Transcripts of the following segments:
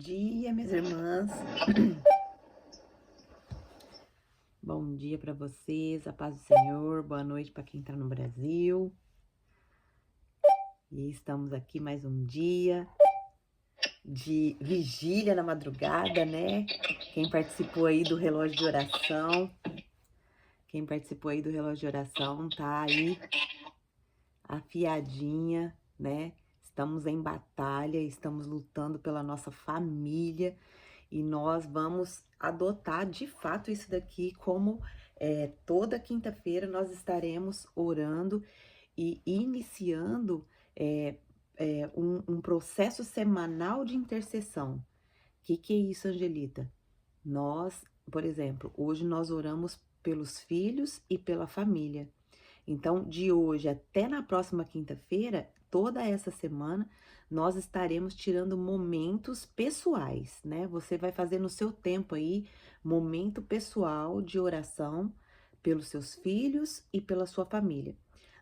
dia, minhas irmãs. Bom dia para vocês, a paz do Senhor. Boa noite para quem está no Brasil. E estamos aqui mais um dia de vigília na madrugada, né? Quem participou aí do relógio de oração, tá aí afiadinha, né? Estamos em batalha, estamos lutando pela nossa família. E nós vamos adotar de fato isso daqui como toda quinta-feira nós estaremos orando e iniciando um processo semanal de intercessão. O que é isso, Angelita? Nós, por exemplo, hoje nós oramos pelos filhos e pela família. Então, de hoje até na próxima quinta-feira, toda essa semana, nós estaremos tirando momentos pessoais, né? Você vai fazer no seu tempo aí, momento pessoal de oração pelos seus filhos e pela sua família.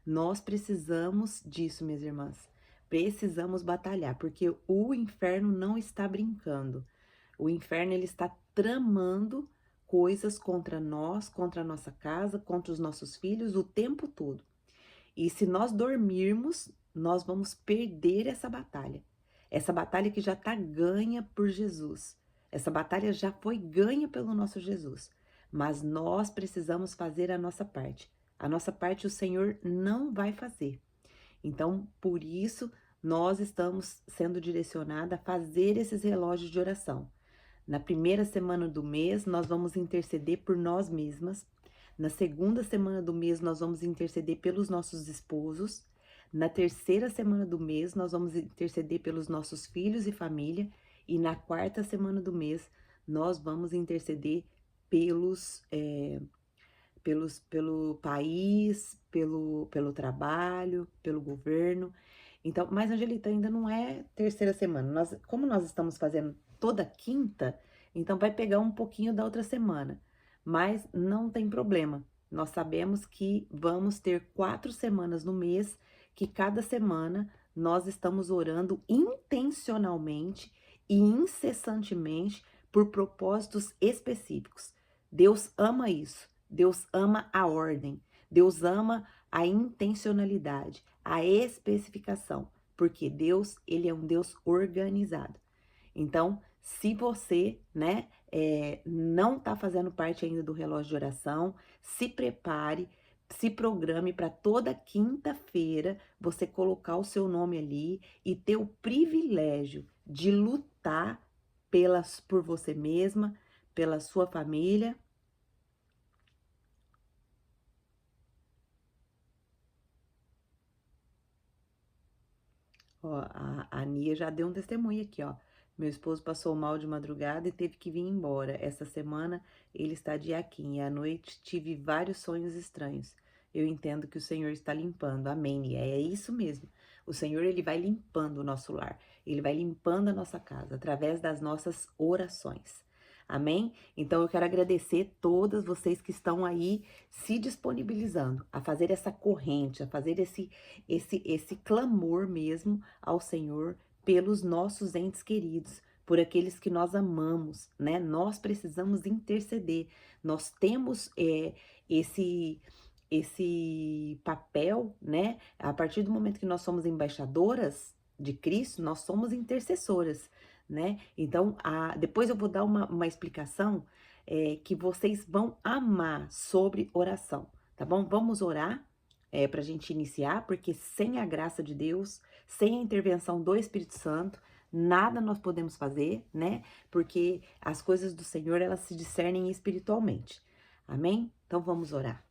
Nós precisamos disso, minhas irmãs. Precisamos batalhar, porque o inferno não está brincando. O inferno, ele está tramando coisas contra nós, contra a nossa casa, contra os nossos filhos o tempo todo. E se nós dormirmos, nós vamos perder essa batalha. Essa batalha que já está ganha por Jesus. Essa batalha já foi ganha pelo nosso Jesus. Mas nós precisamos fazer a nossa parte. A nossa parte o Senhor não vai fazer. Então, por isso, nós estamos sendo direcionados a fazer esses relógios de oração. Na primeira semana do mês, nós vamos interceder por nós mesmas. Na segunda semana do mês, nós vamos interceder pelos nossos esposos. Na terceira semana do mês, nós vamos interceder pelos nossos filhos e família. E na quarta semana do mês, nós vamos interceder pelo país, pelo trabalho, pelo governo. Então, mas, Angelita, ainda não é terceira semana. Como nós estamos fazendo toda quinta, então vai pegar um pouquinho da outra semana. Mas não tem problema. Nós sabemos que vamos ter 4 semanas no mês, que cada semana nós estamos orando intencionalmente e incessantemente por propósitos específicos. Deus ama isso. Deus ama a ordem. Deus ama a intencionalidade, a especificação, porque Deus, ele é um Deus organizado. Então, se você, né, não está fazendo parte ainda do relógio de oração, se prepare, se programe para toda quinta-feira você colocar o seu nome ali e ter o privilégio de lutar por você mesma, pela sua família. Ó, a Nia já deu um testemunho aqui, ó. Meu esposo passou mal de madrugada e teve que vir embora. Essa semana ele está de aqui e à noite tive vários sonhos estranhos. Eu entendo que o Senhor está limpando. Amém, Nia. É isso mesmo. O Senhor, ele vai limpando o nosso lar. Ele vai limpando a nossa casa através das nossas orações. Amém? Então eu quero agradecer todas vocês que estão aí se disponibilizando a fazer essa corrente, a fazer esse clamor mesmo ao Senhor pelos nossos entes queridos, por aqueles que nós amamos, né? Nós precisamos interceder. Nós temos esse papel, né? A partir do momento que nós somos embaixadoras de Cristo, nós somos intercessoras, né? Então, depois eu vou dar uma explicação que vocês vão amar sobre oração, tá bom? Vamos orar para a gente iniciar, porque sem a graça de Deus, sem a intervenção do Espírito Santo, nada nós podemos fazer, né? Porque as coisas do Senhor, elas se discernem espiritualmente. Amém? Então vamos orar.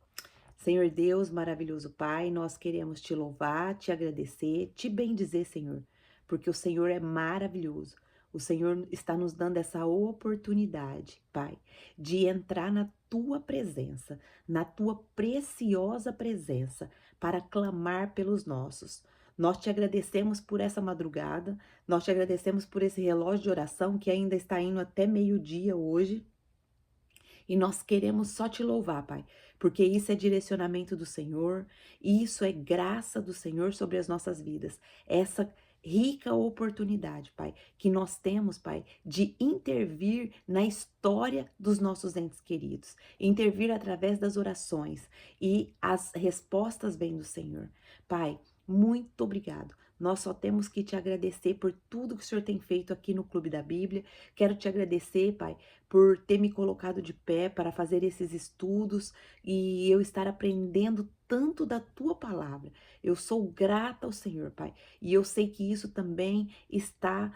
Senhor Deus, maravilhoso Pai, nós queremos te louvar, te agradecer, te bendizer, Senhor, porque o Senhor é maravilhoso. O Senhor está nos dando essa oportunidade, Pai, de entrar na tua presença, na tua preciosa presença, para clamar pelos nossos. Nós te agradecemos por essa madrugada, nós te agradecemos por esse relógio de oração que ainda está indo até meio-dia hoje. E nós queremos só te louvar, Pai, porque isso é direcionamento do Senhor, isso é graça do Senhor sobre as nossas vidas. rica oportunidade, Pai, que nós temos, Pai, de intervir na história dos nossos entes queridos, intervir através das orações e as respostas vêm do Senhor. Pai, muito obrigado. Nós só temos que te agradecer por tudo que o Senhor tem feito aqui no Clube da Bíblia. Quero te agradecer, Pai, por ter me colocado de pé para fazer esses estudos e eu estar aprendendo tanto da tua palavra. Eu sou grata ao Senhor, Pai, e eu sei que isso também está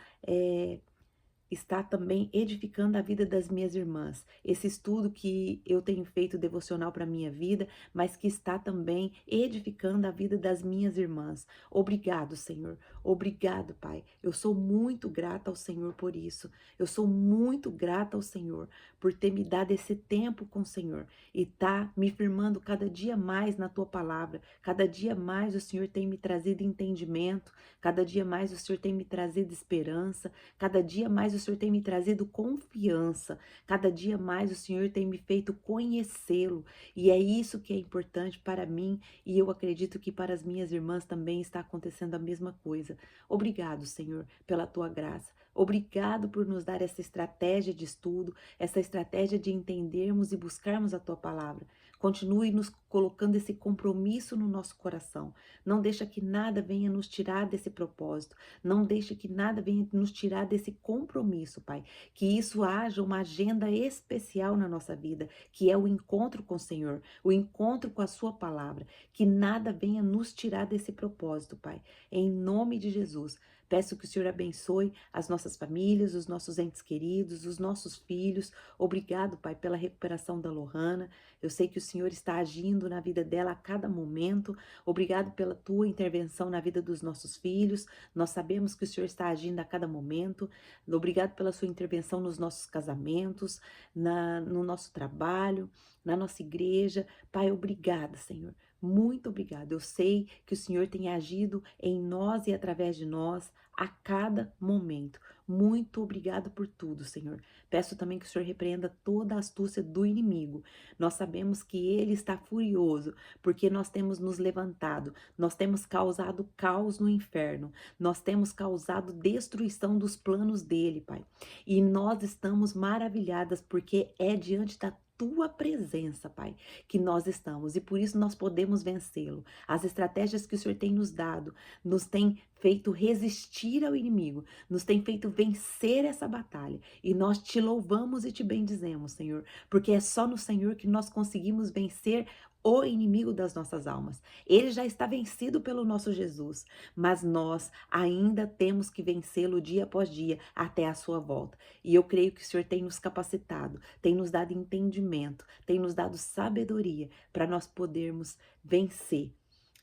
também edificando a vida das minhas irmãs. Esse estudo que eu tenho feito devocional para minha vida, mas que está também edificando a vida das minhas irmãs. Obrigado, Senhor. Obrigado, Pai. Eu sou muito grata ao Senhor por isso. Eu sou muito grata ao Senhor por ter me dado esse tempo com o Senhor e tá me firmando cada dia mais na tua palavra. Cada dia mais o Senhor tem me trazido entendimento, cada dia mais o Senhor tem me trazido esperança, cada dia mais o Senhor tem me trazido confiança, cada dia mais o Senhor tem me feito conhecê-lo, e é isso que é importante para mim, e eu acredito que para as minhas irmãs também está acontecendo a mesma coisa. Obrigado, Senhor, pela tua graça. Obrigado por nos dar essa estratégia de estudo, essa estratégia de entendermos e buscarmos a tua palavra. Continue nos colocando esse compromisso no nosso coração. Não deixa que nada venha nos tirar desse propósito. Não deixa que nada venha nos tirar desse compromisso, Pai. Que isso haja uma agenda especial na nossa vida, que é o encontro com o Senhor, o encontro com a sua palavra. Que nada venha nos tirar desse propósito, Pai. Em nome de Jesus. Peço que o Senhor abençoe as nossas famílias, os nossos entes queridos, os nossos filhos. Obrigado, Pai, pela recuperação da Lohana. Eu sei que o Senhor está agindo na vida dela a cada momento. Obrigado pela tua intervenção na vida dos nossos filhos. Nós sabemos que o Senhor está agindo a cada momento. Obrigado pela sua intervenção nos nossos casamentos, no nosso trabalho, na nossa igreja. Pai, obrigada, Senhor. Muito obrigada. Eu sei que o Senhor tem agido em nós e através de nós a cada momento. Muito obrigado por tudo, Senhor. Peço também que o Senhor repreenda toda a astúcia do inimigo. Nós sabemos que ele está furioso, porque nós temos nos levantado, nós temos causado caos no inferno, nós temos causado destruição dos planos dele, Pai. E nós estamos maravilhadas, porque é diante da tua presença, Pai, que nós estamos, e por isso nós podemos vencê-lo. As estratégias que o Senhor tem nos dado, nos tem feito resistir ao inimigo, nos tem feito vencer essa batalha, e nós te louvamos e te bendizemos, Senhor, porque é só no Senhor que nós conseguimos vencer o inimigo das nossas almas. Ele já está vencido pelo nosso Jesus, mas nós ainda temos que vencê-lo dia após dia até a sua volta. E eu creio que o Senhor tem nos capacitado, tem nos dado entendimento, tem nos dado sabedoria para nós podermos vencer.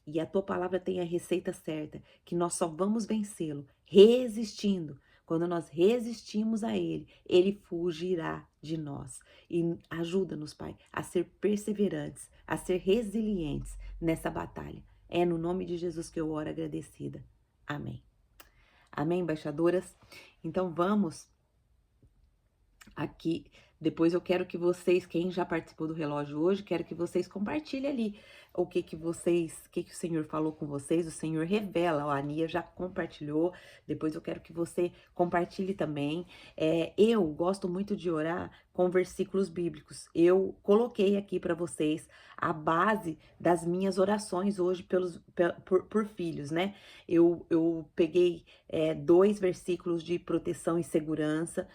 E a tua palavra tem a receita certa, que nós só vamos vencê-lo resistindo. Quando nós resistimos a Ele, Ele fugirá de nós. E ajuda-nos, Pai, a ser perseverantes, a ser resilientes nessa batalha. É no nome de Jesus que eu oro agradecida. Amém. Amém, embaixadoras? Então vamos aqui. Depois eu quero que vocês, quem já participou do relógio hoje, quero que vocês compartilhem ali o que o Senhor falou com vocês. O Senhor revela, a Ania já compartilhou. Depois eu quero que você compartilhe também. Eu gosto muito de orar com versículos bíblicos. Eu coloquei aqui para vocês a base das minhas orações hoje por filhos, né? Eu peguei 2 versículos de proteção e segurança,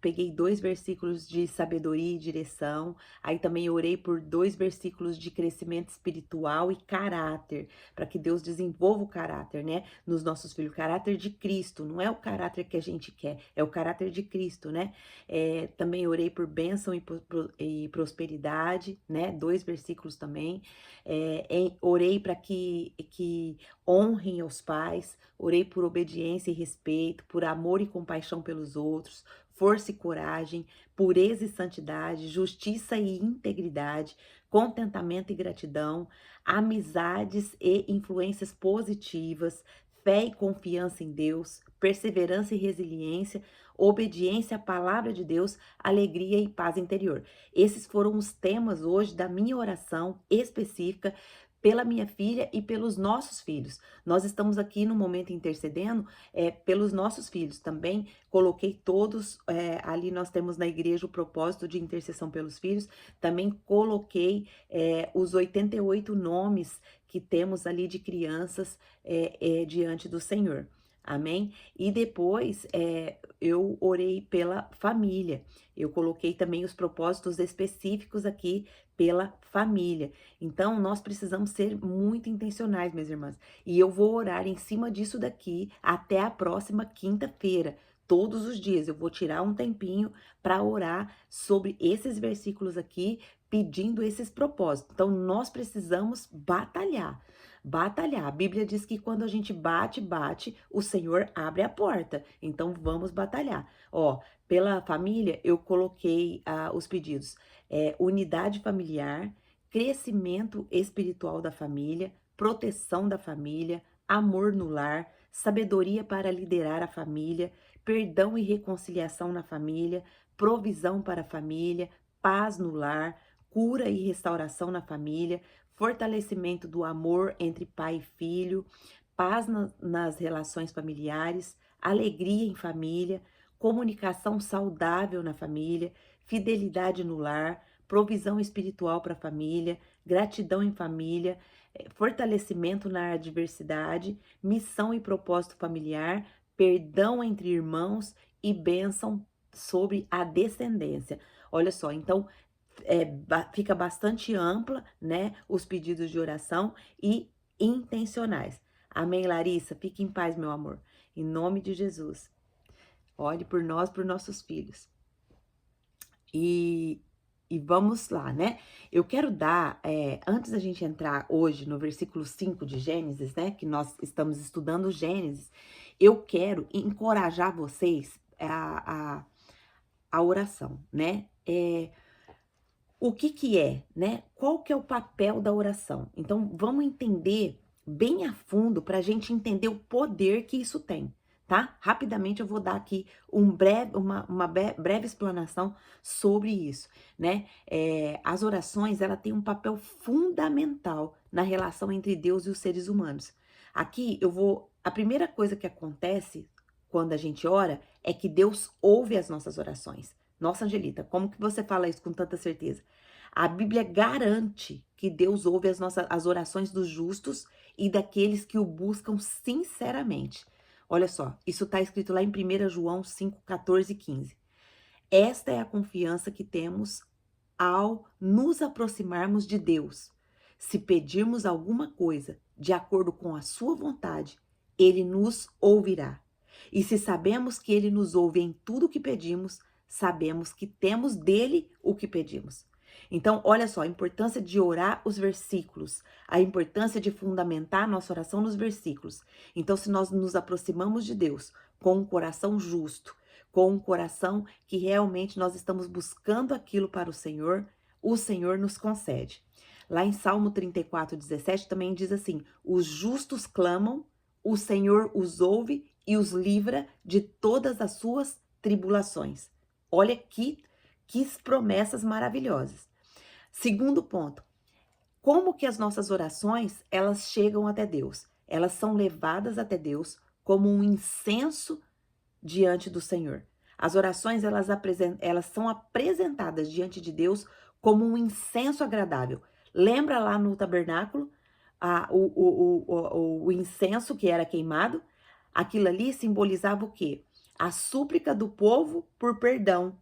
peguei 2 versículos de sabedoria e direção, aí também orei por 2 versículos de crescimento espiritual e caráter, para que Deus desenvolva o caráter, né, nos nossos filhos, o caráter de Cristo, não é o caráter que a gente quer, é o caráter de Cristo, né? Também orei por bênção e prosperidade, né, 2 versículos também, orei para que honrem aos pais, orei por obediência e respeito, por amor e compaixão pelos outros, força e coragem, pureza e santidade, justiça e integridade, contentamento e gratidão, amizades e influências positivas, fé e confiança em Deus, perseverança e resiliência, obediência à palavra de Deus, alegria e paz interior. Esses foram os temas hoje da minha oração específica pela minha filha e pelos nossos filhos. Nós estamos aqui no momento intercedendo pelos nossos filhos. Também coloquei todos, ali nós temos na igreja o propósito de intercessão pelos filhos. Também coloquei os 88 nomes que temos ali de crianças diante do Senhor. Amém? E depois eu orei pela família. Eu coloquei também os propósitos específicos aqui pela família. Então, nós precisamos ser muito intencionais, minhas irmãs. E eu vou orar em cima disso daqui até a próxima quinta-feira. Todos os dias eu vou tirar um tempinho para orar sobre esses versículos aqui, pedindo esses propósitos. Então, nós precisamos batalhar. Batalhar. A Bíblia diz que quando a gente bate, o Senhor abre a porta. Então, vamos batalhar. Ó, pela família, eu coloquei os pedidos. Unidade familiar, crescimento espiritual da família, proteção da família, amor no lar, sabedoria para liderar a família, perdão e reconciliação na família, provisão para a família, paz no lar, cura e restauração na família, fortalecimento do amor entre pai e filho, paz nas relações familiares, alegria em família, comunicação saudável na família, fidelidade no lar, provisão espiritual para a família, gratidão em família, fortalecimento na adversidade, missão e propósito familiar, perdão entre irmãos e bênção sobre a descendência. Olha só, então fica bastante ampla, né, os pedidos de oração e intencionais. Amém, Larissa? Fique em paz, meu amor. Em nome de Jesus. Ore por nós, por nossos filhos. E vamos lá, né? Eu quero dar, antes da gente entrar hoje no versículo 5 de Gênesis, né? Que nós estamos estudando Gênesis, eu quero encorajar vocês a oração, né? O que é, né? Qual que é o papel da oração? Então, vamos entender bem a fundo para a gente entender o poder que isso tem, tá? Rapidamente eu vou dar aqui uma breve explanação sobre isso, né? As orações, ela tem um papel fundamental na relação entre Deus e os seres humanos. Aqui a primeira coisa que acontece quando a gente ora é que Deus ouve as nossas orações. Nossa, Angelita, como que você fala isso com tanta certeza? A Bíblia garante que Deus ouve as orações dos justos e daqueles que o buscam sinceramente. Olha só, isso está escrito lá em 1 João 5, 14 e 15. Esta é a confiança que temos ao nos aproximarmos de Deus. Se pedirmos alguma coisa de acordo com a sua vontade, Ele nos ouvirá. E se sabemos que Ele nos ouve em tudo o que pedimos, sabemos que temos dele o que pedimos. Então, olha só, a importância de orar os versículos, a importância de fundamentar a nossa oração nos versículos. Então, se nós nos aproximamos de Deus com um coração justo, com um coração que realmente nós estamos buscando aquilo para o Senhor nos concede. Lá em Salmo 34, 17 também diz assim: os justos clamam, o Senhor os ouve e os livra de todas as suas tribulações. Olha que promessas maravilhosas. Segundo ponto, como que as nossas orações, elas chegam até Deus? Elas são levadas até Deus como um incenso diante do Senhor. As orações, elas são apresentadas diante de Deus como um incenso agradável. Lembra lá no tabernáculo, o incenso que era queimado? Aquilo ali simbolizava o quê? A súplica do povo por perdão.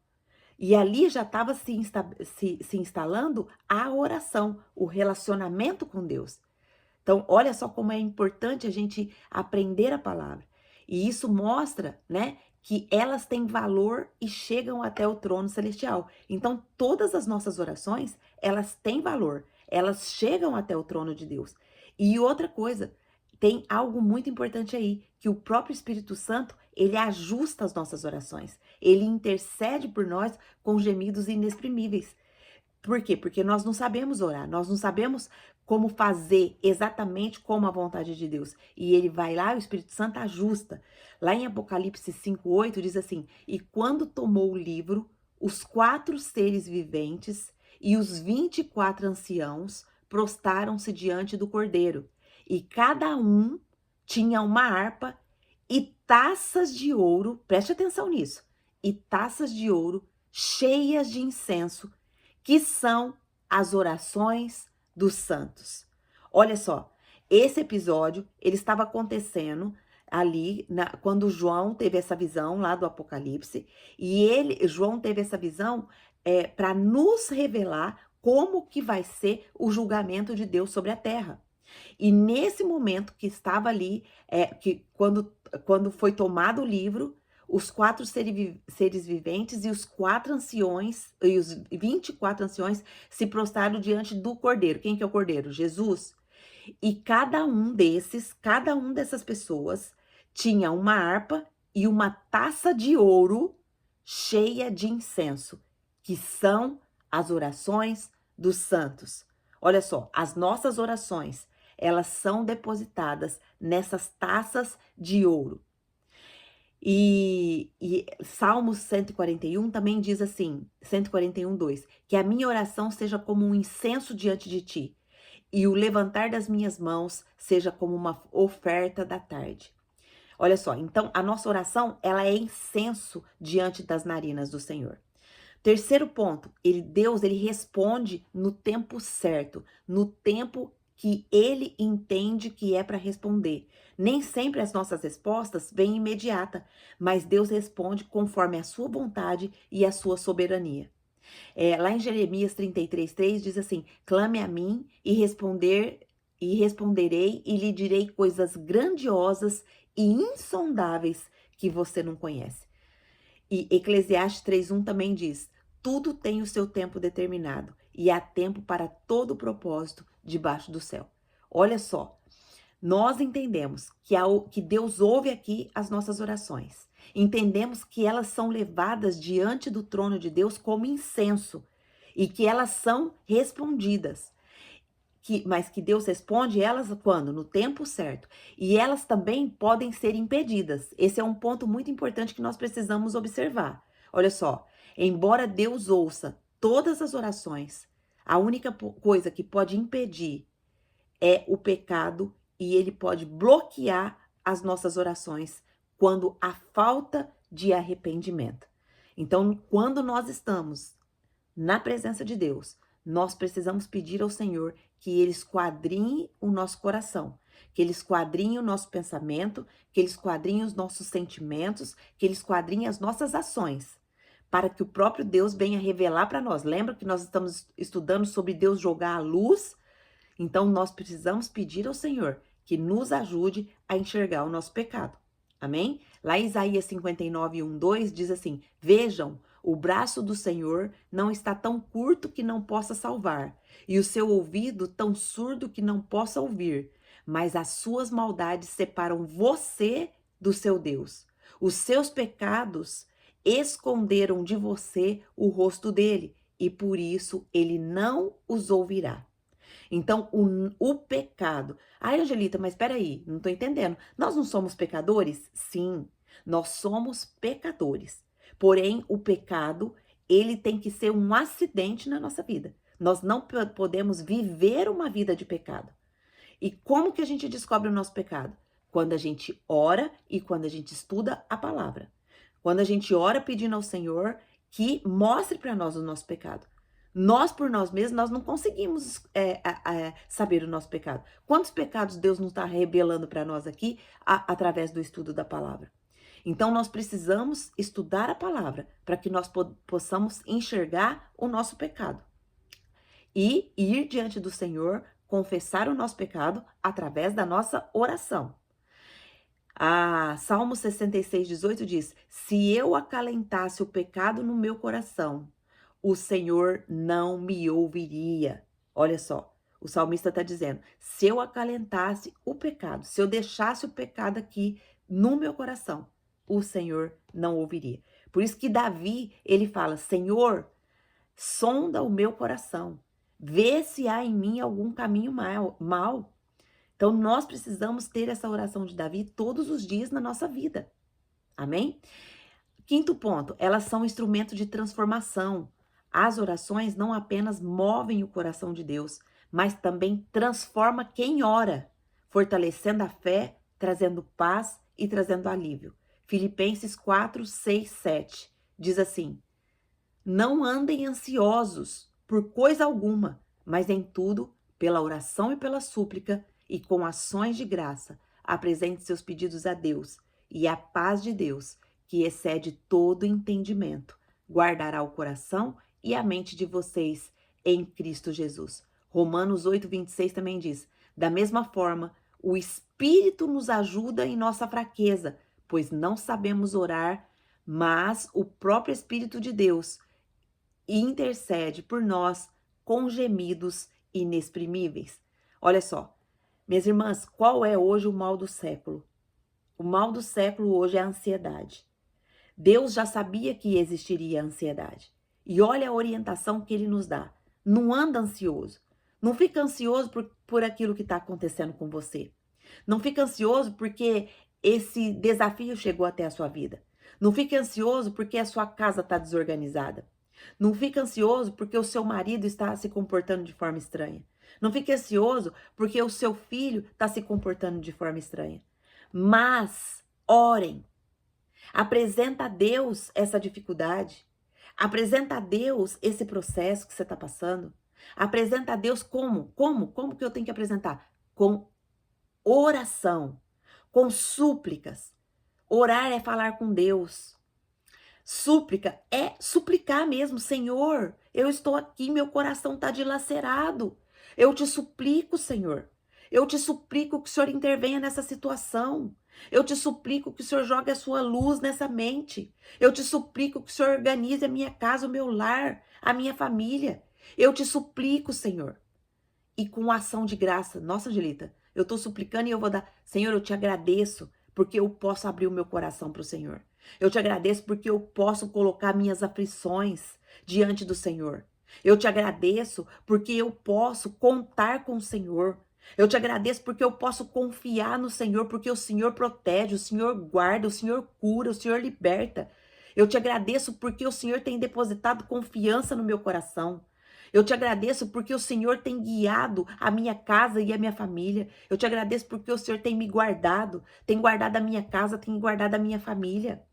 E ali já estava se instalando a oração, o relacionamento com Deus. Então, olha só como é importante a gente aprender a palavra. E isso mostra, né, que elas têm valor e chegam até o trono celestial. Então, todas as nossas orações, elas têm valor. Elas chegam até o trono de Deus. E outra coisa, tem algo muito importante aí, que o próprio Espírito Santo, ele ajusta as nossas orações. Ele intercede por nós com gemidos inexprimíveis. Por quê? Porque nós não sabemos orar, nós não sabemos como fazer exatamente como a vontade de Deus. E ele vai lá, o Espírito Santo ajusta. Lá em Apocalipse 5:8 diz assim: e quando tomou o livro, os 4 seres viventes e os 24 anciãos prostaram-se diante do cordeiro, e cada um tinha uma harpa e taças de ouro, preste atenção nisso, e taças de ouro cheias de incenso, que são as orações dos santos. Olha só, esse episódio, ele estava acontecendo ali, quando João teve essa visão lá do Apocalipse, e João teve essa visão para nos revelar como que vai ser o julgamento de Deus sobre a terra. E nesse momento que estava ali, que quando foi tomado o livro, os 4 seres viventes e os 4 anciões, e os 24 anciões se prostraram diante do Cordeiro. Quem que é o Cordeiro? Jesus. E cada um dessas pessoas tinha uma harpa e uma taça de ouro cheia de incenso, que são as orações dos santos. Olha só, as nossas orações, elas são depositadas nessas taças de ouro. E Salmos 141 também diz assim, 141:2, que a minha oração seja como um incenso diante de ti, e o levantar das minhas mãos seja como uma oferta da tarde. Olha só, então a nossa oração, ela é incenso diante das narinas do Senhor. Terceiro ponto, Deus responde no tempo certo, no tempo que ele entende que é para responder. Nem sempre as nossas respostas vêm imediata, mas Deus responde conforme a sua vontade e a sua soberania. Lá em Jeremias 33:3 diz assim: clame a mim e responderei e lhe direi coisas grandiosas e insondáveis que você não conhece. E Eclesiastes 3:1 também diz: tudo tem o seu tempo determinado e há tempo para todo propósito debaixo do céu. Olha só, nós entendemos que Deus ouve aqui as nossas orações. Entendemos que elas são levadas diante do trono de Deus como incenso e que elas são respondidas. Mas que Deus responde elas quando? No tempo certo. E elas também podem ser impedidas. Esse é um ponto muito importante que nós precisamos observar. Olha só, embora Deus ouça todas as orações, a única coisa que pode impedir é o pecado, e ele pode bloquear as nossas orações quando há falta de arrependimento. Então, quando nós estamos na presença de Deus, nós precisamos pedir ao Senhor que ele esquadrinhe o nosso coração, que ele esquadrinhe o nosso pensamento, que ele esquadrinhe os nossos sentimentos, que ele esquadrinhe as nossas ações, para que o próprio Deus venha revelar para nós. Lembra que nós estamos estudando sobre Deus jogar a luz? Então, nós precisamos pedir ao Senhor que nos ajude a enxergar o nosso pecado. Amém? Lá em Isaías 59:1-2 diz assim: vejam, o braço do Senhor não está tão curto que não possa salvar, e o seu ouvido tão surdo que não possa ouvir, mas as suas maldades separam você do seu Deus. Os seus pecados esconderam de você o rosto dele, e por isso ele não os ouvirá. Então, o pecado. Ai, Angelita, mas peraí, não tô entendendo. Nós não somos pecadores? Sim, nós somos pecadores. Porém, o pecado, ele tem que ser um acidente na nossa vida. Nós não podemos viver uma vida de pecado. E como que a gente descobre o nosso pecado? Quando a gente ora e quando a gente estuda a palavra. Quando a gente ora pedindo ao Senhor que mostre para nós o nosso pecado. Nós, por nós mesmos, nós não conseguimos saber o nosso pecado. Quantos pecados Deus não está revelando para nós aqui através do estudo da palavra? Então, nós precisamos estudar a palavra para que nós possamos enxergar o nosso pecado. E ir diante do Senhor, confessar o nosso pecado através da nossa oração. Salmo 66:18 diz: se eu acalentasse o pecado no meu coração, o Senhor não me ouviria. Olha só, o salmista está dizendo: se eu acalentasse o pecado, se eu deixasse o pecado aqui no meu coração, o Senhor não ouviria. Por isso que Davi, ele fala: Senhor, sonda o meu coração, vê se há em mim algum caminho mal. Então, nós precisamos ter essa oração de Davi todos os dias na nossa vida. Amém? Quinto ponto, elas são instrumento de transformação. As orações não apenas movem o coração de Deus, mas também transforma quem ora, fortalecendo a fé, trazendo paz e trazendo alívio. Filipenses 4, 6, 7 diz assim: não andem ansiosos por coisa alguma, mas em tudo, pela oração e pela súplica, e com ações de graça, apresente seus pedidos a Deus, e a paz de Deus, que excede todo entendimento, guardará o coração e a mente de vocês em Cristo Jesus. Romanos 8, 26 também diz: da mesma forma, o Espírito nos ajuda em nossa fraqueza, pois não sabemos orar, mas o próprio Espírito de Deus intercede por nós com gemidos inexprimíveis. Olha só, minhas irmãs, qual é hoje o mal do século? O mal do século hoje é a ansiedade. Deus já sabia que existiria a ansiedade. E olha a orientação que ele nos dá. Não anda ansioso. Não fica ansioso por aquilo que está acontecendo com você. Não fica ansioso porque esse desafio chegou até a sua vida. Não fica ansioso porque a sua casa está desorganizada. Não fica ansioso porque o seu marido está se comportando de forma estranha. Não fique ansioso porque o seu filho está se comportando de forma estranha. Mas orem. Apresenta a Deus essa dificuldade. Apresenta a Deus esse processo que você está passando. Apresenta a Deus como? Como que eu tenho que apresentar? Com oração, com súplicas. Orar é falar com Deus. Súplica é suplicar mesmo. Senhor, eu estou aqui, meu coração está dilacerado. Eu te suplico, Senhor. Eu te suplico que o Senhor intervenha nessa situação. Eu te suplico que o Senhor jogue a sua luz nessa mente. Eu te suplico que o Senhor organize a minha casa, o meu lar, a minha família. Eu te suplico, Senhor. E com ação de graça. Nossa, Angelita, eu estou suplicando e eu vou dar. Senhor, eu te agradeço porque eu posso abrir o meu coração para o Senhor. Eu te agradeço porque eu posso colocar minhas aflições diante do Senhor. Eu te agradeço porque eu posso contar com o Senhor. Eu te agradeço porque eu posso confiar no Senhor, porque o Senhor protege, o Senhor guarda, o Senhor cura, o Senhor liberta. Eu te agradeço porque o Senhor tem depositado confiança no meu coração. Eu te agradeço porque o Senhor tem guiado a minha casa e a minha família. Eu te agradeço porque o Senhor tem me guardado, tem guardado a minha casa, tem guardado a minha família.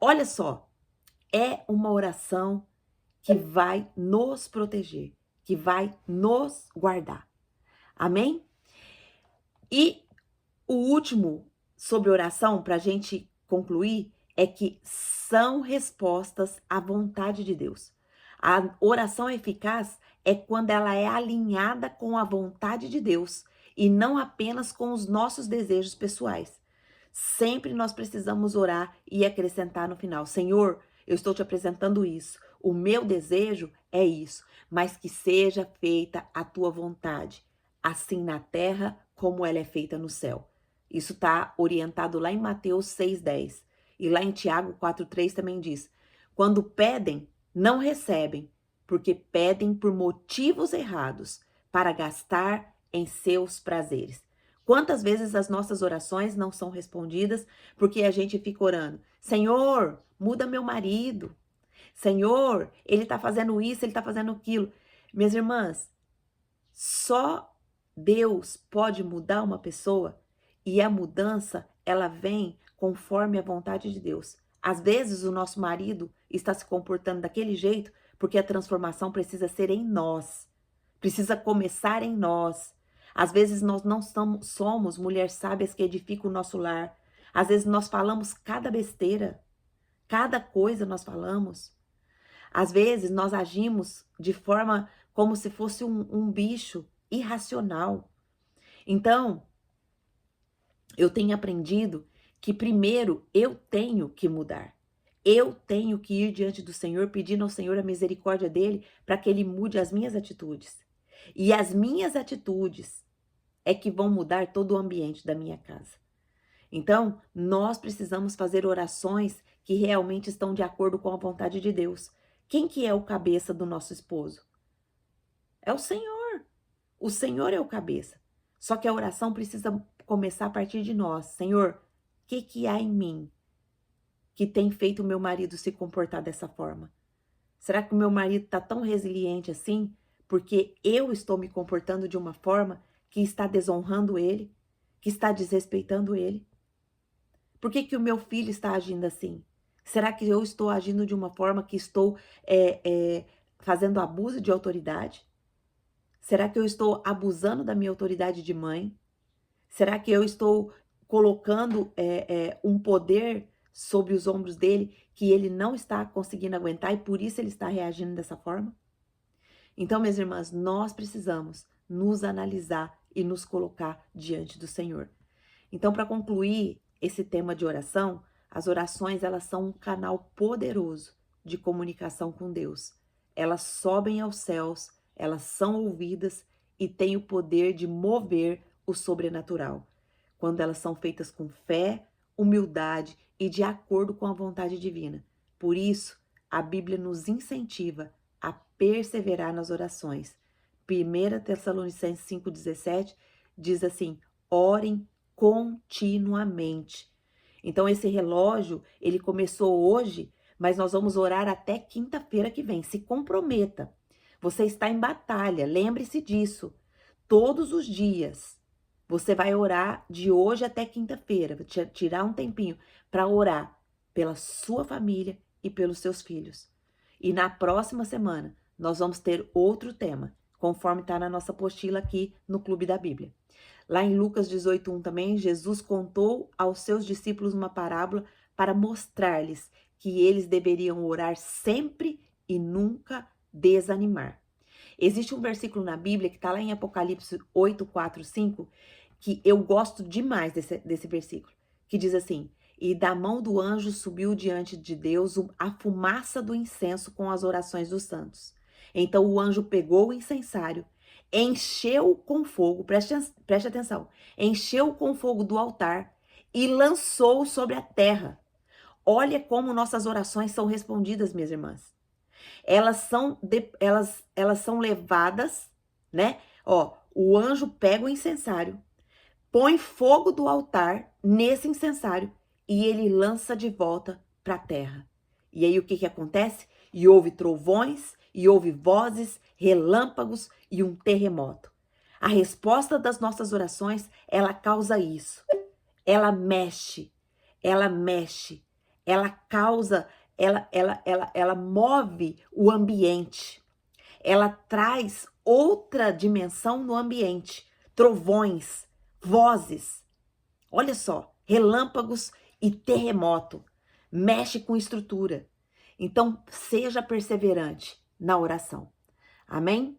Olha só, é uma oração que vai nos proteger, que vai nos guardar. Amém? E o último sobre oração, para a gente concluir, é que são respostas à vontade de Deus. A oração eficaz é quando ela é alinhada com a vontade de Deus e não apenas com os nossos desejos pessoais. Sempre nós precisamos orar e acrescentar no final: Senhor, eu estou te apresentando isso. O meu desejo é isso, mas que seja feita a tua vontade, assim na terra como ela é feita no céu. Isso está orientado lá em Mateus 6,10. E lá em Tiago 4,3 também diz: quando pedem, não recebem, porque pedem por motivos errados, para gastar em seus prazeres. Quantas vezes as nossas orações não são respondidas porque a gente fica orando: Senhor, muda meu marido. Senhor, ele está fazendo isso, ele está fazendo aquilo. Minhas irmãs, só Deus pode mudar uma pessoa e a mudança, ela vem conforme a vontade de Deus. Às vezes o nosso marido está se comportando daquele jeito porque a transformação precisa ser em nós. Precisa começar em nós. Às vezes nós não somos mulheres sábias que edificam o nosso lar. Às vezes nós falamos cada besteira. Cada coisa nós falamos. Às vezes nós agimos de forma como se fosse um bicho irracional. Então, eu tenho aprendido que primeiro eu tenho que mudar. Eu tenho que ir diante do Senhor, pedindo ao Senhor a misericórdia dele para que ele mude as minhas atitudes. E as minhas atitudes é que vão mudar todo o ambiente da minha casa. Então, nós precisamos fazer orações que realmente estão de acordo com a vontade de Deus. Quem que é o cabeça do nosso esposo? É o Senhor. O Senhor é o cabeça. Só que a oração precisa começar a partir de nós. Senhor, o que há em mim que tem feito o meu marido se comportar dessa forma? Será que o meu marido está tão resiliente assim porque eu estou me comportando de uma forma que está desonrando ele, que está desrespeitando ele? Por que que o meu filho está agindo assim? Será que eu estou agindo de uma forma que estou fazendo abuso de autoridade? Será que eu estou abusando da minha autoridade de mãe? Será que eu estou colocando um poder sobre os ombros dele que ele não está conseguindo aguentar e por isso ele está reagindo dessa forma? Então, minhas irmãs, nós precisamos nos analisar e nos colocar diante do Senhor. Então, para concluir esse tema de oração, as orações elas são um canal poderoso de comunicação com Deus. Elas sobem aos céus, elas são ouvidas e têm o poder de mover o sobrenatural, quando elas são feitas com fé, humildade e de acordo com a vontade divina. Por isso, a Bíblia nos incentiva a perseverar nas orações. 1 Tessalonicenses 5,17 diz assim: orem continuamente. Então esse relógio, ele começou hoje, mas nós vamos orar até quinta-feira que vem. Se comprometa. Você está em batalha, lembre-se disso. Todos os dias você vai orar de hoje até quinta-feira, tirar um tempinho para orar pela sua família e pelos seus filhos. E na próxima semana nós vamos ter outro tema, conforme está na nossa apostila aqui no Clube da Bíblia. Lá em Lucas 18:1 também, Jesus contou aos seus discípulos uma parábola para mostrar-lhes que eles deveriam orar sempre e nunca desanimar. Existe um versículo na Bíblia que está lá em Apocalipse 8, 4, 5, que eu gosto demais desse versículo, que diz assim: e da mão do anjo subiu diante de Deus a fumaça do incenso com as orações dos santos. Então o anjo pegou o incensário, encheu com fogo, preste atenção, encheu com fogo do altar e lançou sobre a terra. Olha como nossas orações são respondidas, minhas irmãs. Elas são levadas, né? Ó, o anjo pega o incensário, põe fogo do altar nesse incensário e ele lança de volta para a terra. E aí o que acontece? E houve trovões, e houve vozes, relâmpagos e um terremoto. A resposta das nossas orações, ela causa isso. Ela mexe, ela causa, ela move o ambiente. Ela traz outra dimensão no ambiente. Trovões, vozes. Olha só, relâmpagos e terremoto. Mexe com estrutura. Então, seja perseverante na oração. Amém?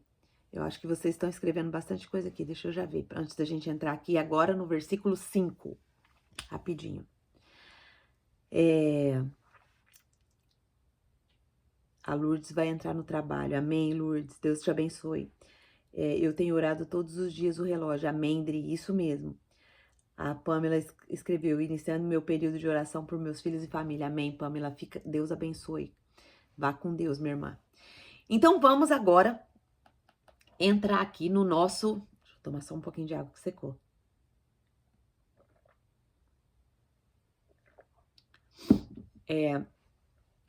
Eu acho que vocês estão escrevendo bastante coisa aqui. Deixa eu já ver, antes da gente entrar aqui agora no versículo 5. Rapidinho. A Lourdes vai entrar no trabalho. Amém, Lourdes? Deus te abençoe. Eu tenho orado todos os dias o relógio. Amém, Dri? Isso mesmo. A Pamela escreveu, iniciando meu período de oração por meus filhos e família. Amém, Pamela. Deus abençoe. Vá com Deus, minha irmã. Então, vamos agora entrar aqui no nosso... Deixa eu tomar só um pouquinho de água que secou.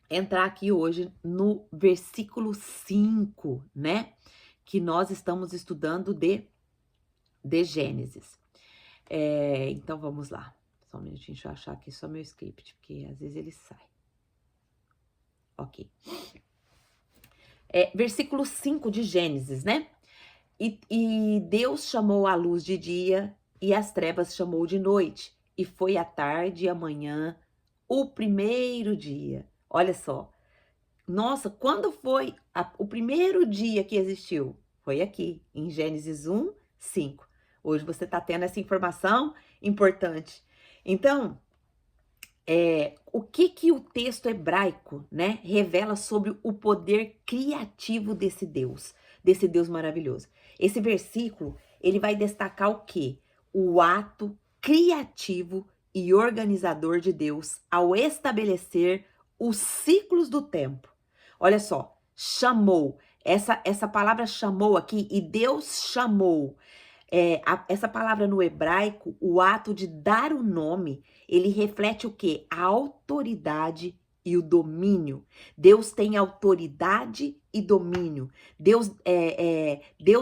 Entrar aqui hoje no versículo 5, né? Que nós estamos estudando de Gênesis. Então, vamos lá. Só um minutinho, deixa eu achar aqui só meu script, porque às vezes ele sai. Ok. Versículo 5 de Gênesis, né? E Deus chamou a luz de dia e as trevas chamou de noite. E foi a tarde e a manhã, o primeiro dia. Olha só. Nossa, quando foi o primeiro dia que existiu? Foi aqui, em Gênesis 1, 5. Hoje você está tendo essa informação importante. Então, o que o texto hebraico, né, revela sobre o poder criativo desse Deus maravilhoso? Esse versículo, ele vai destacar o quê? O ato criativo e organizador de Deus ao estabelecer os ciclos do tempo. Olha só, chamou. Essa palavra chamou aqui, e Deus chamou. Essa palavra no hebraico, o ato de dar o nome, ele reflete o quê? A autoridade e o domínio. Deus tem autoridade e domínio. Deus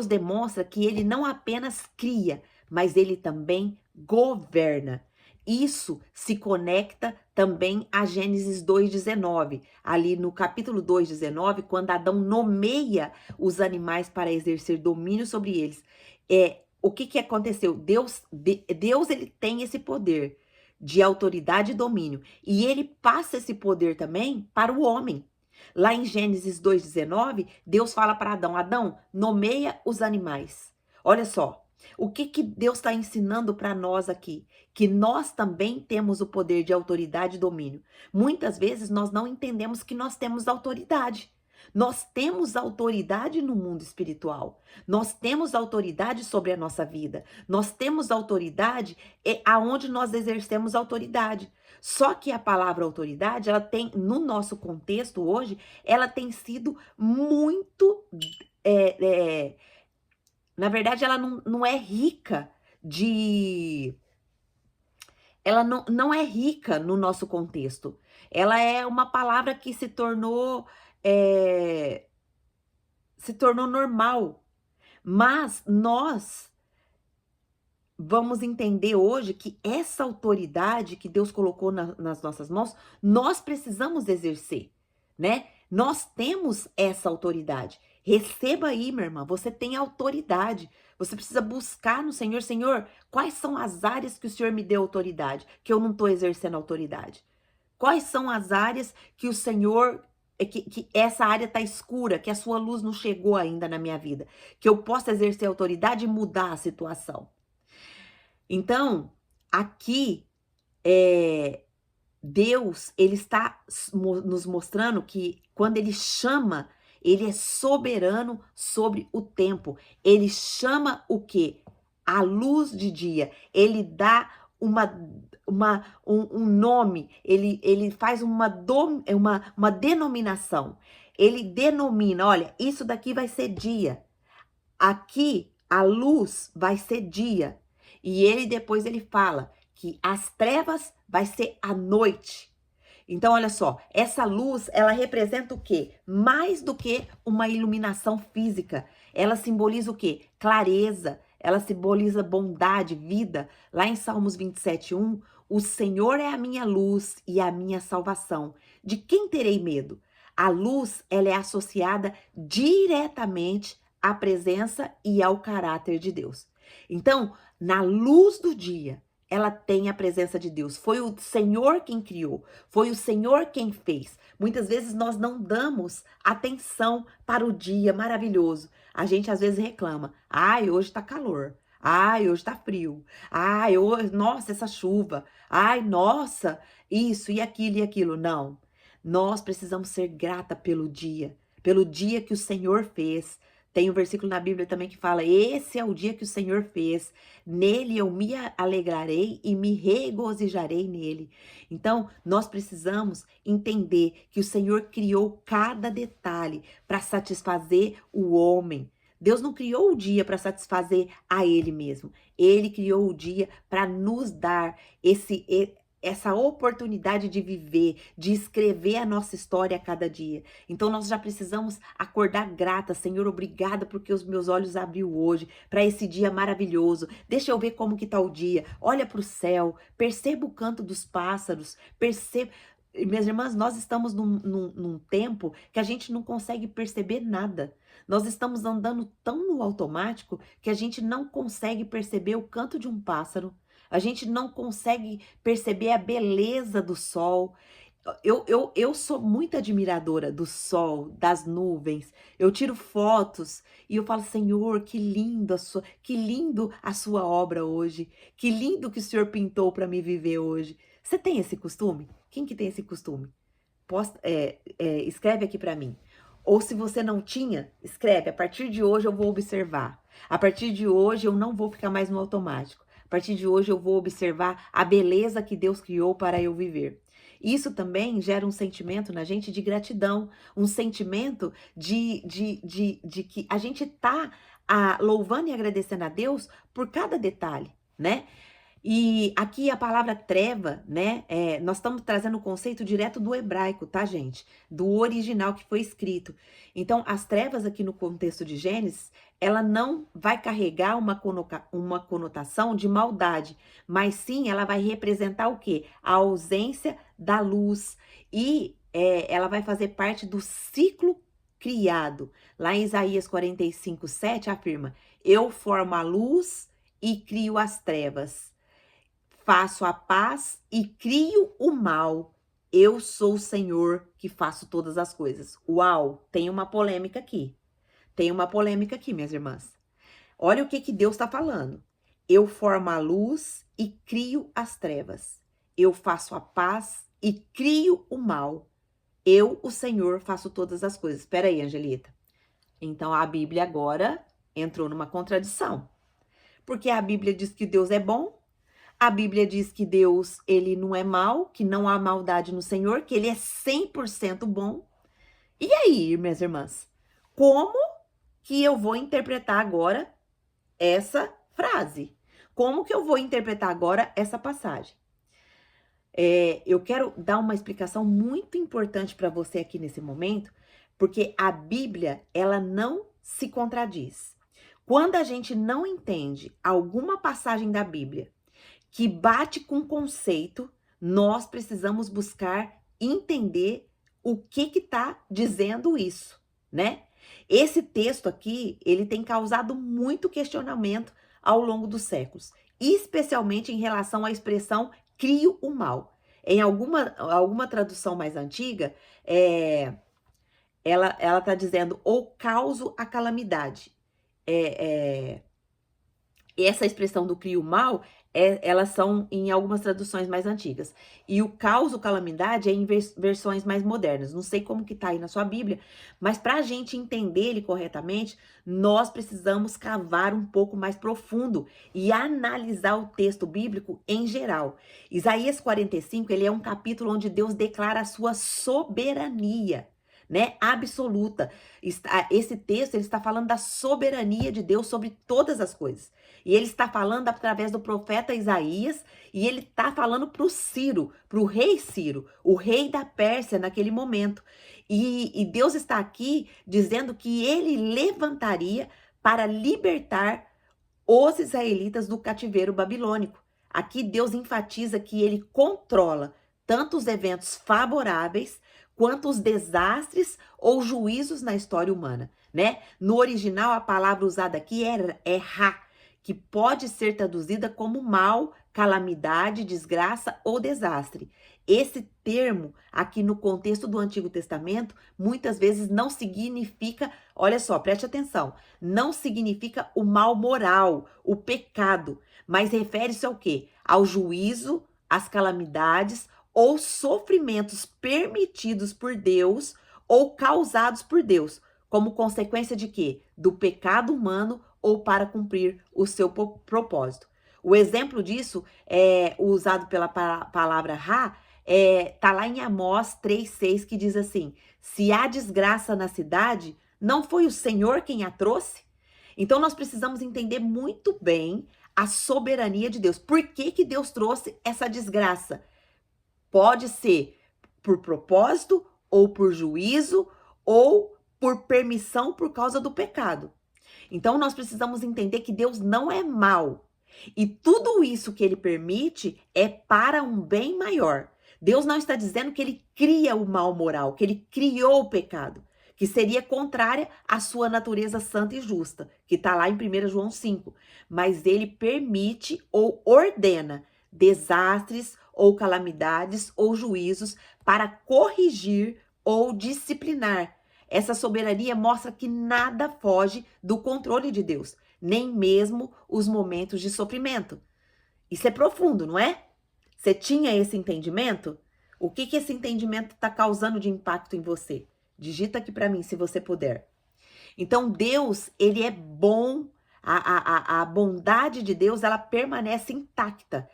demonstra que ele não apenas cria, mas ele também governa. Isso se conecta também a Gênesis 2,19. Ali no capítulo 2,19, quando Adão nomeia os animais para exercer domínio sobre eles. O que aconteceu? Deus ele tem esse poder de autoridade e domínio. E ele passa esse poder também para o homem. Lá em Gênesis 2,19, Deus fala para Adão: Adão, nomeia os animais. Olha só, o que Deus está ensinando para nós aqui? Que nós também temos o poder de autoridade e domínio. Muitas vezes nós não entendemos que nós temos autoridade. Nós temos autoridade no mundo espiritual. Nós temos autoridade sobre a nossa vida. Nós temos autoridade aonde nós exercemos autoridade. Só que a palavra autoridade, ela tem, no nosso contexto hoje, ela tem sido muito. Na verdade, ela não é rica de. Ela não é rica no nosso contexto. Ela é uma palavra que se tornou normal. Mas nós vamos entender hoje que essa autoridade que Deus colocou nas nossas mãos, nós precisamos exercer, né? Nós temos essa autoridade. Receba aí, minha irmã, você tem autoridade. Você precisa buscar no Senhor: Senhor, quais são as áreas que o Senhor me deu autoridade, que eu não estou exercendo autoridade? Quais são as áreas que o Senhor, que essa área está escura, que a sua luz não chegou ainda na minha vida, que eu possa exercer autoridade e mudar a situação? Então, aqui, Deus, ele está nos mostrando que quando ele chama, ele é soberano sobre o tempo. Ele chama o quê? A luz de dia. Ele dá um nome, ele faz uma denominação. Ele denomina: olha, isso daqui vai ser dia. Aqui, a luz vai ser dia. E depois ele fala que as trevas vai ser a noite. Então, olha só, essa luz, ela representa o quê? Mais do que uma iluminação física. Ela simboliza o quê? Clareza. Ela simboliza bondade, vida. Lá em Salmos 27:1, o Senhor é a minha luz e a minha salvação. De quem terei medo? A luz, ela é associada diretamente à presença e ao caráter de Deus. Então, na luz do dia, ela tem a presença de Deus. Foi o Senhor quem criou, foi o Senhor quem fez. Muitas vezes nós não damos atenção para o dia maravilhoso. A gente às vezes reclama: ai, hoje tá calor. Ai, hoje tá frio. Ai, nossa, essa chuva. Ai, nossa, isso e aquilo. Não. Nós precisamos ser grata pelo dia que o Senhor fez. Tem um versículo na Bíblia também que fala: esse é o dia que o Senhor fez, nele eu me alegrarei e me regozijarei nele. Então, nós precisamos entender que o Senhor criou cada detalhe para satisfazer o homem. Deus não criou o dia para satisfazer a ele mesmo. Ele criou o dia para nos dar essa oportunidade de viver, de escrever a nossa história a cada dia. Então nós já precisamos acordar grata: Senhor, obrigada porque os meus olhos abriu hoje para esse dia maravilhoso. Deixa eu ver como que tá o dia. Olha para o céu, perceba o canto dos pássaros, perceba. Minhas irmãs, nós estamos num tempo que a gente não consegue perceber nada. Nós estamos andando tão no automático que a gente não consegue perceber o canto de um pássaro. A gente não consegue perceber a beleza do sol. Eu sou muito admiradora do sol, das nuvens. Eu tiro fotos e eu falo: Senhor, que lindo a sua obra hoje. Que lindo que o Senhor pintou para me viver hoje. Você tem esse costume? Quem que tem esse costume? Escreve aqui para mim. Ou se você não tinha, escreve: a partir de hoje eu vou observar. A partir de hoje eu não vou ficar mais no automático. A partir de hoje eu vou observar a beleza que Deus criou para eu viver. Isso também gera um sentimento na gente de gratidão, um sentimento de que a gente tá louvando e agradecendo a Deus por cada detalhe, né? E aqui a palavra treva, né? Nós estamos trazendo o conceito direto do hebraico, tá, gente? Do original que foi escrito. Então, as trevas aqui no contexto de Gênesis, ela não vai carregar uma conotação de maldade, mas sim ela vai representar o quê? A ausência da luz. E ela vai fazer parte do ciclo criado. Lá em Isaías 45:7 afirma: Eu formo a luz e crio as trevas. Faço a paz e crio o mal. Eu sou o Senhor que faço todas as coisas. Uau, tem uma polêmica aqui. Tem uma polêmica aqui, minhas irmãs. Olha o que Deus está falando. Eu formo a luz e crio as trevas. Eu faço a paz e crio o mal. Eu, o Senhor, faço todas as coisas. Espera aí, Angelita. Então a Bíblia agora entrou numa contradição. Porque a Bíblia diz que Deus é bom. A Bíblia diz que Deus, ele não é mau, que não há maldade no Senhor, que ele é 100% bom. E aí, minhas irmãs, como que eu vou interpretar agora essa frase? Como que eu vou interpretar agora essa passagem? Eu quero dar uma explicação muito importante para você aqui nesse momento, porque a Bíblia, ela não se contradiz. Quando a gente não entende alguma passagem da Bíblia que bate com o conceito, nós precisamos buscar entender o que está dizendo isso, né? Esse texto aqui, ele tem causado muito questionamento ao longo dos séculos, especialmente em relação à expressão crio o mal. Em alguma tradução mais antiga, ela está dizendo ou causo a calamidade. Essa expressão do crio mal, elas são em algumas traduções mais antigas. E o caos, calamidade, é em versões mais modernas. Não sei como que tá aí na sua Bíblia, mas para a gente entender ele corretamente, nós precisamos cavar um pouco mais profundo e analisar o texto bíblico em geral. Isaías 45, ele é um capítulo onde Deus declara a sua soberania, né, absoluta. Esse texto, ele está falando da soberania de Deus sobre todas as coisas. E ele está falando através do profeta Isaías, e ele está falando para o Ciro, para o rei Ciro, o rei da Pérsia naquele momento. E Deus está aqui dizendo que ele levantaria para libertar os israelitas do cativeiro babilônico. Aqui Deus enfatiza que ele controla tanto os eventos favoráveis quanto os desastres ou juízos na história humana, né? No original, a palavra usada aqui é ra, que pode ser traduzida como mal, calamidade, desgraça ou desastre. Esse termo, aqui no contexto do Antigo Testamento, muitas vezes não significa, olha só, preste atenção, não significa o mal moral, o pecado, mas refere-se ao quê? Ao juízo, às calamidades ou sofrimentos permitidos por Deus ou causados por Deus, como consequência de quê? Do pecado humano ou para cumprir o seu propósito. O exemplo disso é usado pela palavra Ra, tá lá em Amós 3:6, que diz assim: se há desgraça na cidade, não foi o Senhor quem a trouxe? Então nós precisamos entender muito bem a soberania de Deus. Por que que Deus trouxe essa desgraça? Pode ser por propósito, ou por juízo, ou por permissão por causa do pecado. Então nós precisamos entender que Deus não é mau. E tudo isso que ele permite é para um bem maior. Deus não está dizendo que ele cria o mal moral, que ele criou o pecado, que seria contrária à sua natureza santa e justa, que está lá em 1 João 5. Mas ele permite ou ordena desastres ou calamidades ou juízos para corrigir ou disciplinar. Essa soberania mostra que nada foge do controle de Deus, nem mesmo os momentos de sofrimento. Isso é profundo, não é? Você tinha esse entendimento? O que esse entendimento está causando de impacto em você? Digita aqui para mim, se você puder. Então, Deus, ele é bom. A bondade de Deus, ela permanece intacta.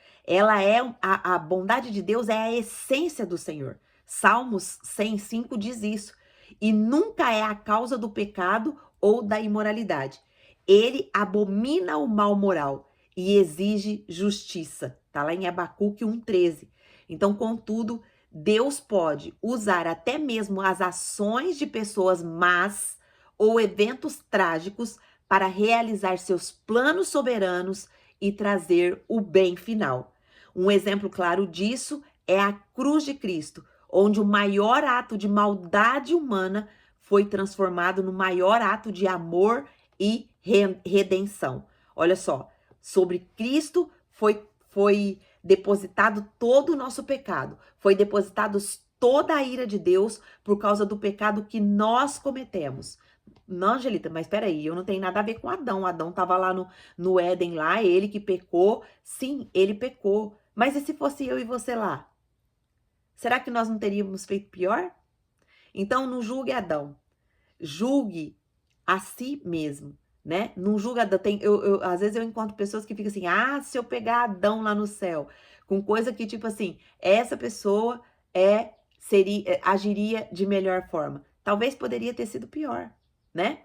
A bondade de Deus é a essência do Senhor. Salmos 105 diz isso. E nunca é a causa do pecado ou da imoralidade. Ele abomina o mal moral e exige justiça. Está lá em Abacuque 1,13. Então, contudo, Deus pode usar até mesmo as ações de pessoas más ou eventos trágicos para realizar seus planos soberanos e trazer o bem final. Um exemplo claro disso é a cruz de Cristo, onde o maior ato de maldade humana foi transformado no maior ato de amor e redenção. Olha só, sobre Cristo foi depositado todo o nosso pecado, foi depositado toda a ira de Deus por causa do pecado que nós cometemos. Não, Angelita, mas peraí, eu não tenho nada a ver com Adão. Adão estava lá no Éden, lá, ele que pecou. Sim, ele pecou. Mas e se fosse eu e você lá? Será que nós não teríamos feito pior? Então, não julgue Adão. Julgue a si mesmo, né? Não julga Adão. Às vezes eu encontro pessoas que ficam assim, se eu pegar Adão lá no céu, com coisa que, tipo assim, essa pessoa agiria de melhor forma. Talvez poderia ter sido pior, né?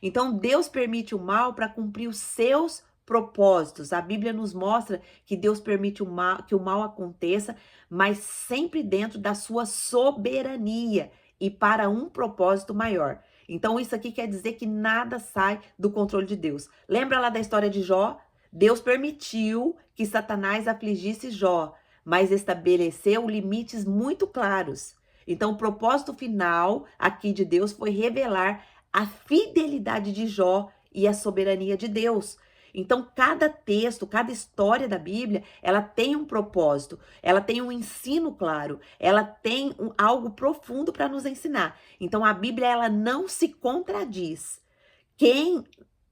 Então, Deus permite o mal para cumprir os seus propósitos. A Bíblia nos mostra que Deus permite que o mal aconteça, mas sempre dentro da sua soberania e para um propósito maior. Então, isso aqui quer dizer que nada sai do controle de Deus. Lembra lá da história de Jó? Deus permitiu que Satanás afligisse Jó, mas estabeleceu limites muito claros. Então, o propósito final aqui de Deus foi revelar a fidelidade de Jó e a soberania de Deus. Então, cada texto, cada história da Bíblia, ela tem um propósito, ela tem um ensino claro, ela tem algo profundo para nos ensinar. Então, a Bíblia, ela não se contradiz. Quem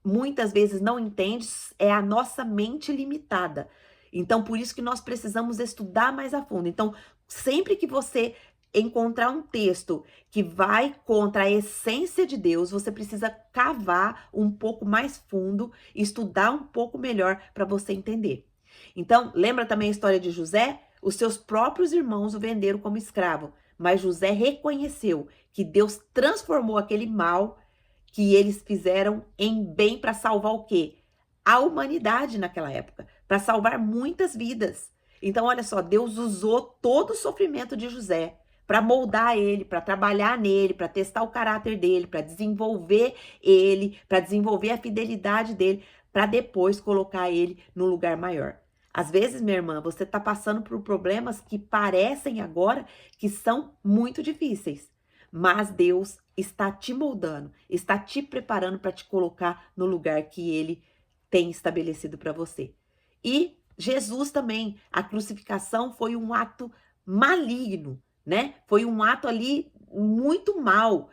muitas vezes não entende é a nossa mente limitada. Então, por isso que nós precisamos estudar mais a fundo. Então, sempre que você encontrar um texto que vai contra a essência de Deus, você precisa cavar um pouco mais fundo, estudar um pouco melhor para você entender. Então, lembra também a história de José? Os seus próprios irmãos o venderam como escravo, mas José reconheceu que Deus transformou aquele mal que eles fizeram em bem para salvar o quê? A humanidade naquela época, para salvar muitas vidas. Então, olha só, Deus usou todo o sofrimento de José para moldar ele, para trabalhar nele, para testar o caráter dele, para desenvolver ele, para desenvolver a fidelidade dele, para depois colocar ele no lugar maior. Às vezes, minha irmã, você está passando por problemas que parecem agora que são muito difíceis, mas Deus está te moldando, está te preparando para te colocar no lugar que ele tem estabelecido para você. E Jesus também, a crucificação foi um ato maligno, né? Foi um ato ali muito mal.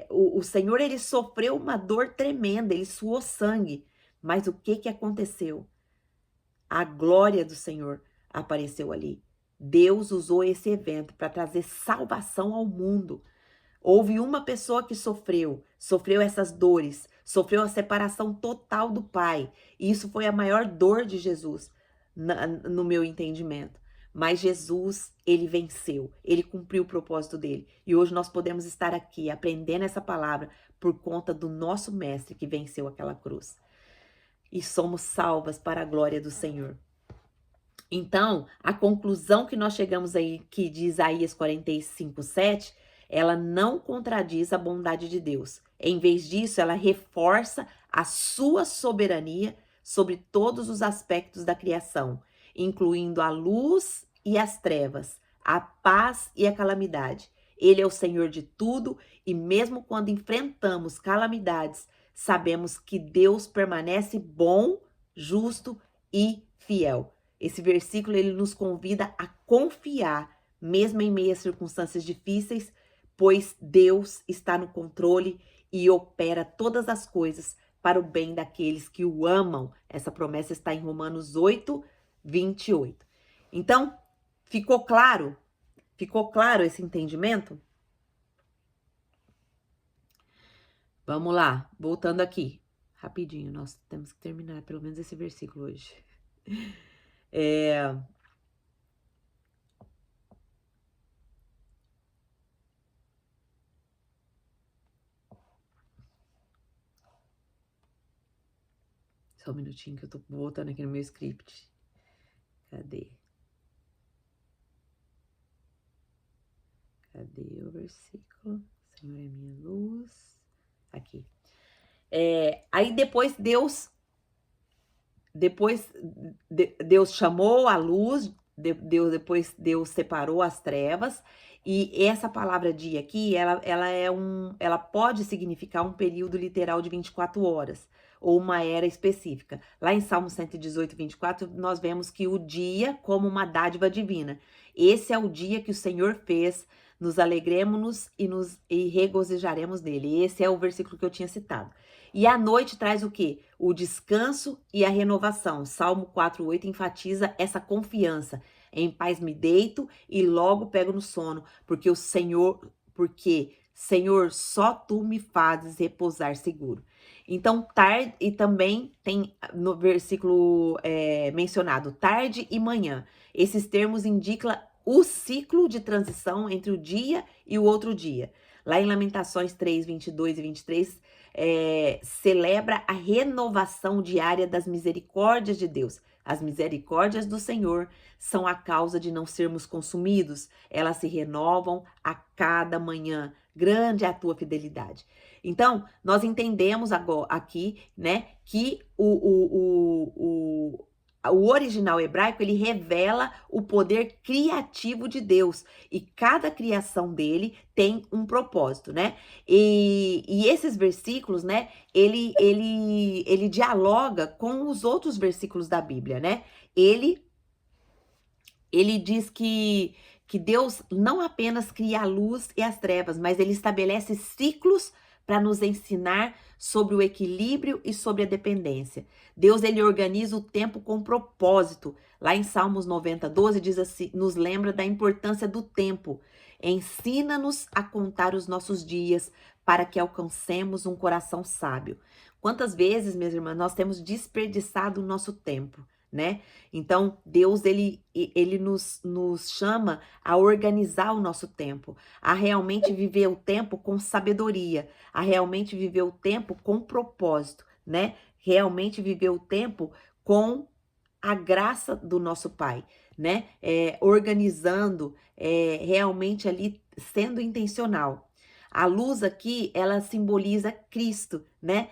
O Senhor, ele sofreu uma dor tremenda, ele suou sangue. Mas o que aconteceu? A glória do Senhor apareceu ali. Deus usou esse evento para trazer salvação ao mundo. Houve uma pessoa que sofreu essas dores, sofreu a separação total do Pai. E isso foi a maior dor de Jesus, no meu entendimento. Mas Jesus, ele venceu, ele cumpriu o propósito dele. E hoje nós podemos estar aqui aprendendo essa palavra por conta do nosso mestre que venceu aquela cruz. E somos salvas para a glória do Senhor. Então, a conclusão que nós chegamos aí, que de Isaías 45:7, ela não contradiz a bondade de Deus. Em vez disso, ela reforça a sua soberania sobre todos os aspectos da criação, incluindo a luz e as trevas, a paz e a calamidade. Ele é o Senhor de tudo e mesmo quando enfrentamos calamidades, sabemos que Deus permanece bom, justo e fiel. Esse versículo, ele nos convida a confiar, mesmo em meio a circunstâncias difíceis, pois Deus está no controle e opera todas as coisas para o bem daqueles que o amam. Essa promessa está em Romanos 8:28. Então, ficou claro? Ficou claro esse entendimento? Vamos lá, voltando aqui. Rapidinho, nós temos que terminar pelo menos esse versículo hoje. Só um minutinho que eu tô voltando aqui no meu script. Cadê? Cadê o versículo? Senhor é minha luz. Aqui. Aí depois Deus chamou a luz, depois Deus separou as trevas, e essa palavra dia aqui, ela pode significar um período literal de 24 horas, ou uma era específica. Lá em Salmo 118, 24, nós vemos que o dia como uma dádiva divina. Esse é o dia que o Senhor fez, nos alegremos-nos e regozijaremos nele. Esse é o versículo que eu tinha citado. E a noite traz o quê? O descanso e a renovação. Salmo 4:8 enfatiza essa confiança. Em paz me deito e logo pego no sono, porque Senhor, só tu me fazes repousar seguro. Então, tarde, e também tem no versículo mencionado, tarde e manhã. Esses termos indicam o ciclo de transição entre o dia e o outro dia. Lá em Lamentações 3, 22 e 23, celebra a renovação diária das misericórdias de Deus. As misericórdias do Senhor são a causa de não sermos consumidos. Elas se renovam a cada manhã. Grande é a tua fidelidade. Então, nós entendemos agora aqui, né, que o original hebraico, ele revela o poder criativo de Deus, e cada criação dele tem um propósito, né? E esses versículos, né, ele dialoga com os outros versículos da Bíblia, né? Ele diz que Deus não apenas cria a luz e as trevas, mas ele estabelece ciclos para nos ensinar sobre o equilíbrio e sobre a dependência. Deus, ele organiza o tempo com propósito. Lá em Salmos 90, 12 diz assim, nos lembra da importância do tempo. Ensina-nos a contar os nossos dias para que alcancemos um coração sábio. Quantas vezes, minhas irmãs, nós temos desperdiçado o nosso tempo, né? Então, Deus, ele nos chama a organizar o nosso tempo, a realmente viver o tempo com sabedoria, a realmente viver o tempo com propósito, né? Realmente viver o tempo com a graça do nosso Pai, né? Organizando, realmente ali sendo intencional. A luz aqui, ela simboliza Cristo, né?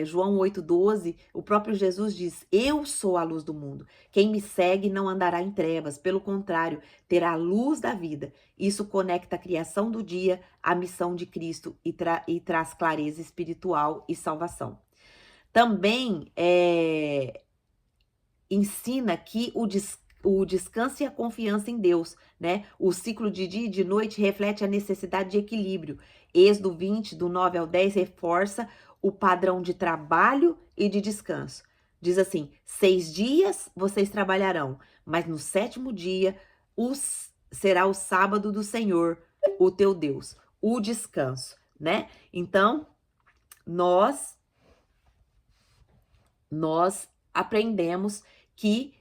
João 8,12, o próprio Jesus diz, eu sou a luz do mundo. Quem me segue não andará em trevas, pelo contrário, terá a luz da vida. Isso conecta a criação do dia à missão de Cristo e traz clareza espiritual e salvação. Também ensina que o descanso e a confiança em Deus, né? O ciclo de dia e de noite reflete a necessidade de equilíbrio. Êxodo 20, do 9 ao 10, reforça o padrão de trabalho e de descanso. Diz assim, 6 dias vocês trabalharão, mas no 7º dia será o sábado do Senhor, o teu Deus, o descanso, né? Então, nós aprendemos que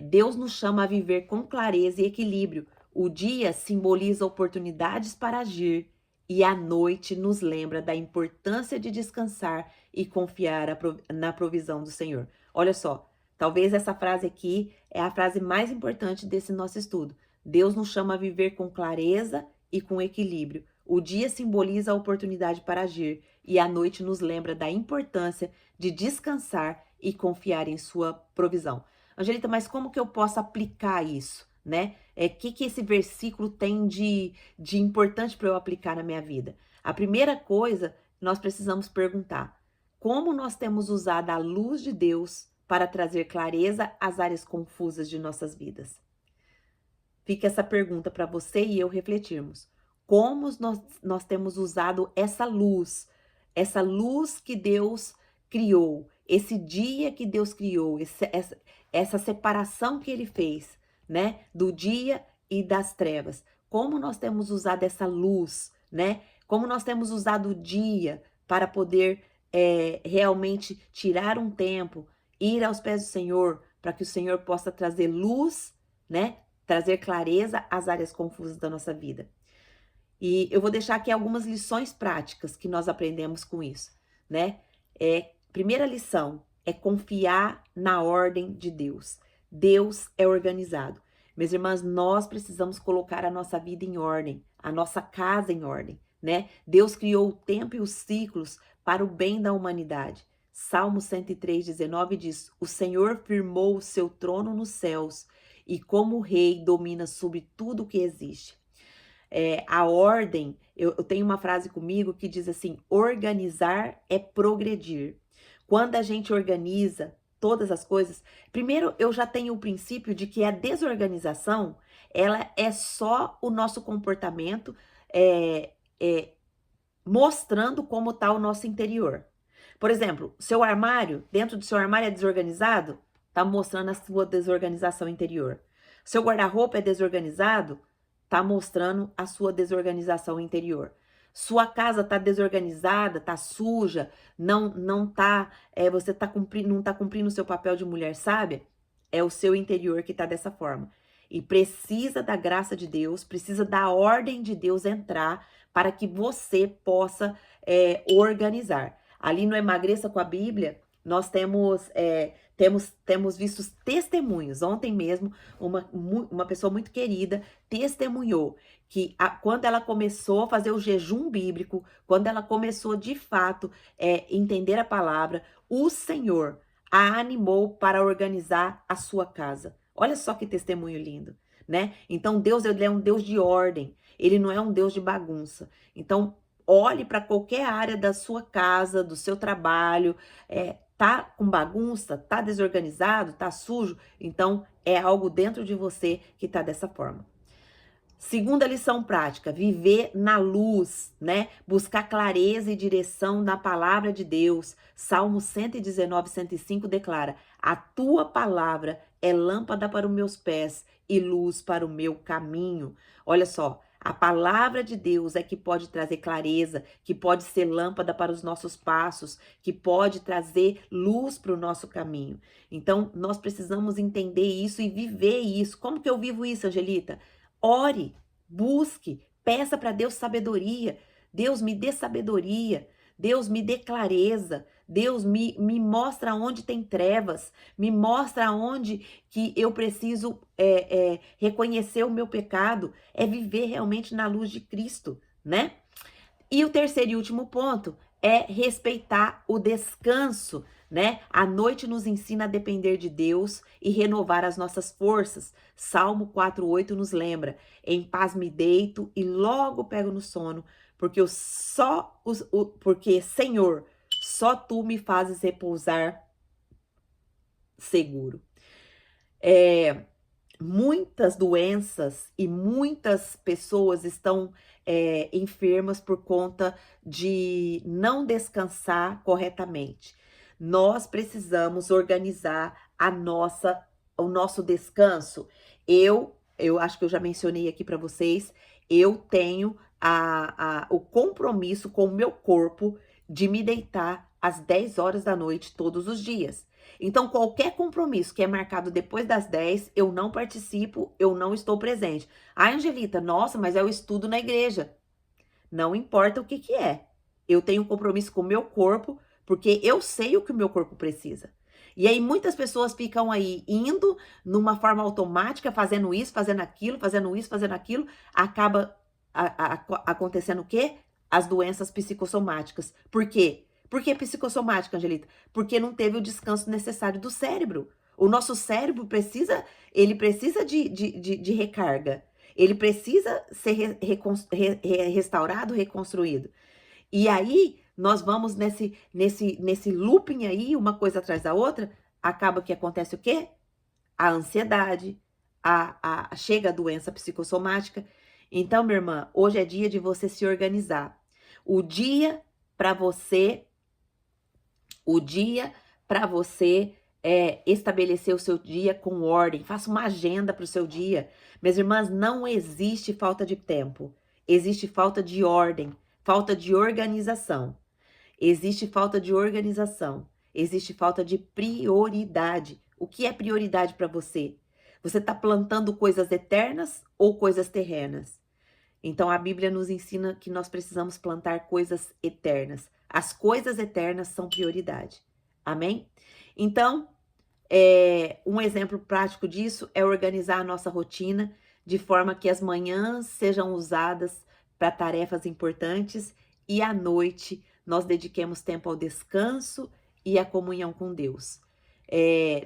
Deus nos chama a viver com clareza e equilíbrio. O dia simboliza oportunidades para agir e a noite nos lembra da importância de descansar e confiar na provisão do Senhor. Olha só, talvez essa frase aqui é a frase mais importante desse nosso estudo. Deus nos chama a viver com clareza e com equilíbrio. O dia simboliza a oportunidade para agir e a noite nos lembra da importância de descansar e confiar em sua provisão. Angelita, mas como que eu posso aplicar isso, né? Que esse versículo tem de importante para eu aplicar na minha vida? A primeira coisa, nós precisamos perguntar, como nós temos usado a luz de Deus para trazer clareza às áreas confusas de nossas vidas? Fica essa pergunta para você e eu refletirmos. Como nós temos usado essa luz que Deus criou, esse dia que Deus criou, essa separação que ele fez, né, do dia e das trevas. Como nós temos usado essa luz, né? Como nós temos usado o dia para poder realmente tirar um tempo, ir aos pés do Senhor, para que o Senhor possa trazer luz, né? Trazer clareza às áreas confusas da nossa vida. E eu vou deixar aqui algumas lições práticas que nós aprendemos com isso, né? Primeira lição, é confiar na ordem de Deus. Deus é organizado. Minhas irmãs, nós precisamos colocar a nossa vida em ordem, a nossa casa em ordem, né? Deus criou o tempo e os ciclos para o bem da humanidade. Salmo 103:19 diz: O Senhor firmou o seu trono nos céus e como rei domina sobre tudo que existe. A ordem, eu tenho uma frase comigo que diz assim: organizar é progredir. Quando a gente organiza todas as coisas, primeiro eu já tenho o princípio de que a desorganização, ela é só o nosso comportamento é, é, mostrando como está o nosso interior. Por exemplo, seu armário, dentro do seu armário é desorganizado, está mostrando a sua desorganização interior. Seu guarda-roupa é desorganizado, está mostrando a sua desorganização interior. Sua casa está desorganizada, está suja, não tá, você não está cumprindo o seu papel de mulher sábia, é o seu interior que está dessa forma. E precisa da graça de Deus, precisa da ordem de Deus entrar para que você possa organizar. Ali no Emagreça com a Bíblia, nós temos visto testemunhos. Ontem mesmo, uma pessoa muito querida testemunhou que quando ela começou a fazer o jejum bíblico, quando ela começou de fato entender a palavra, o Senhor a animou para organizar a sua casa. Olha só que testemunho lindo, né? Então Deus, ele é um Deus de ordem, ele não é um Deus de bagunça. Então olhe para qualquer área da sua casa, do seu trabalho, tá com bagunça, tá desorganizado, tá sujo, então é algo dentro de você que tá dessa forma. Segunda lição prática, viver na luz, né? Buscar clareza e direção na palavra de Deus. Salmo 119, 105 declara: A tua palavra é lâmpada para os meus pés e luz para o meu caminho. Olha só, a palavra de Deus é que pode trazer clareza, que pode ser lâmpada para os nossos passos, que pode trazer luz para o nosso caminho. Então, nós precisamos entender isso e viver isso. Como que eu vivo isso, Angelita? Ore, busque, peça para Deus sabedoria. Deus me dê sabedoria. Deus me dê clareza. Deus me mostra onde tem trevas. Me mostra onde que eu preciso reconhecer o meu pecado. É viver realmente na luz de Cristo, né? E o terceiro e último ponto é respeitar o descanso, né? A noite nos ensina a depender de Deus e renovar as nossas forças. Salmo 4:8 nos lembra: Em paz me deito e logo pego no sono, porque porque Senhor, só tu me fazes repousar seguro. Muitas doenças e muitas pessoas estão enfermas por conta de não descansar corretamente. Nós precisamos organizar o nosso descanso. Eu acho que eu já mencionei aqui para vocês, eu tenho o compromisso com o meu corpo de me deitar às 10 horas da noite todos os dias. Então, qualquer compromisso que é marcado depois das 10, eu não participo, eu não estou presente. Ai, Angelita, nossa, mas é o estudo na igreja. Não importa o que que é. Eu tenho um compromisso com o meu corpo, porque eu sei o que o meu corpo precisa. E aí muitas pessoas ficam aí indo numa forma automática, fazendo isso, fazendo aquilo, fazendo isso, fazendo aquilo, acaba acontecendo o quê? As doenças psicossomáticas. Por quê? Por que psicossomática, Angelita? Porque não teve o descanso necessário do cérebro. O nosso cérebro precisa de recarga. Ele precisa ser restaurado, reconstruído. E aí, nós vamos nesse looping aí, uma coisa atrás da outra, acaba que acontece o quê? A ansiedade, chega a doença psicossomática. Então, minha irmã, hoje é dia de você se organizar. O dia para você estabelecer o seu dia com ordem. Faça uma agenda para o seu dia. Minhas irmãs, não existe falta de tempo. Existe falta de ordem, falta de organização. Existe falta de organização. Existe falta de prioridade. O que é prioridade para você? Você está plantando coisas eternas ou coisas terrenas? Então a Bíblia nos ensina que nós precisamos plantar coisas eternas. As coisas eternas são prioridade. Amém? Então, um exemplo prático disso é organizar a nossa rotina de forma que as manhãs sejam usadas para tarefas importantes e à noite nós dediquemos tempo ao descanso e à comunhão com Deus.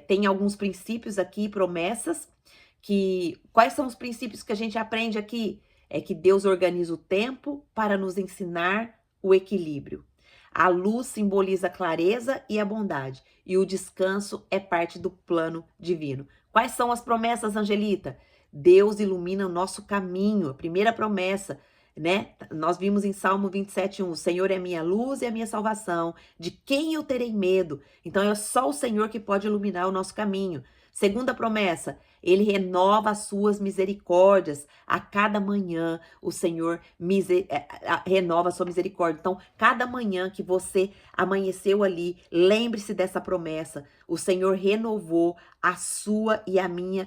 Tem alguns princípios aqui, promessas, quais são os princípios que a gente aprende aqui? É que Deus organiza o tempo para nos ensinar o equilíbrio. A luz simboliza a clareza e a bondade, e o descanso é parte do plano divino. Quais são as promessas, Angelita? Deus ilumina o nosso caminho, a primeira promessa, né? Nós vimos em Salmo 27:1, o Senhor é minha luz e a minha salvação, de quem eu terei medo? Então é só o Senhor que pode iluminar o nosso caminho. Segunda promessa, ele renova as suas misericórdias. A cada manhã, o Senhor renova a sua misericórdia. Então, cada manhã que você amanheceu ali, lembre-se dessa promessa. O Senhor renovou a sua e a minha,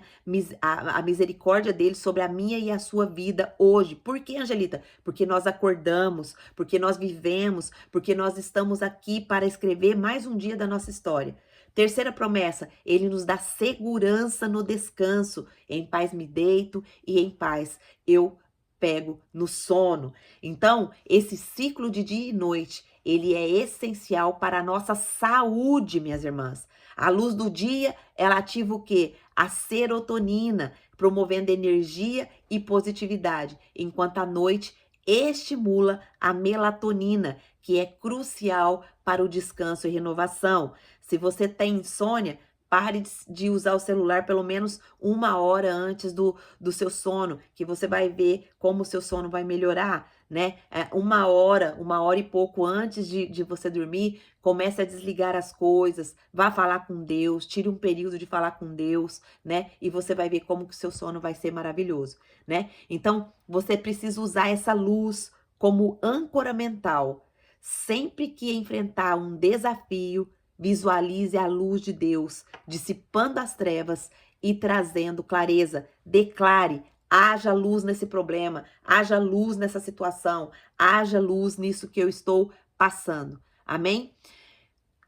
a misericórdia dele sobre a minha e a sua vida hoje. Por quê, Angelita? Porque nós acordamos, porque nós vivemos, porque nós estamos aqui para escrever mais um dia da nossa história. Terceira promessa, ele nos dá segurança no descanso. Em paz me deito e em paz eu pego no sono. Então, esse ciclo de dia e noite, ele é essencial para a nossa saúde, minhas irmãs. A luz do dia, ela ativa o quê? A serotonina, promovendo energia e positividade, enquanto a noite estimula a melatonina, que é crucial para o descanso e renovação. Se você tem insônia, pare de usar o celular pelo menos 1 hora antes do seu sono, que você vai ver como o seu sono vai melhorar, né? 1 hora e pouco antes de você dormir, comece a desligar as coisas, vá falar com Deus, tire um período de falar com Deus, né? E você vai ver como que o seu sono vai ser maravilhoso, né? Então, você precisa usar essa luz como âncora mental. Sempre que enfrentar um desafio, visualize a luz de Deus dissipando as trevas e trazendo clareza. Declare: haja luz nesse problema, haja luz nessa situação, haja luz nisso que eu estou passando. Amém?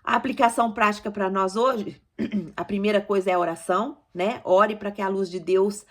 A aplicação prática para nós hoje, a primeira coisa é a oração, né? Ore para que a luz de Deus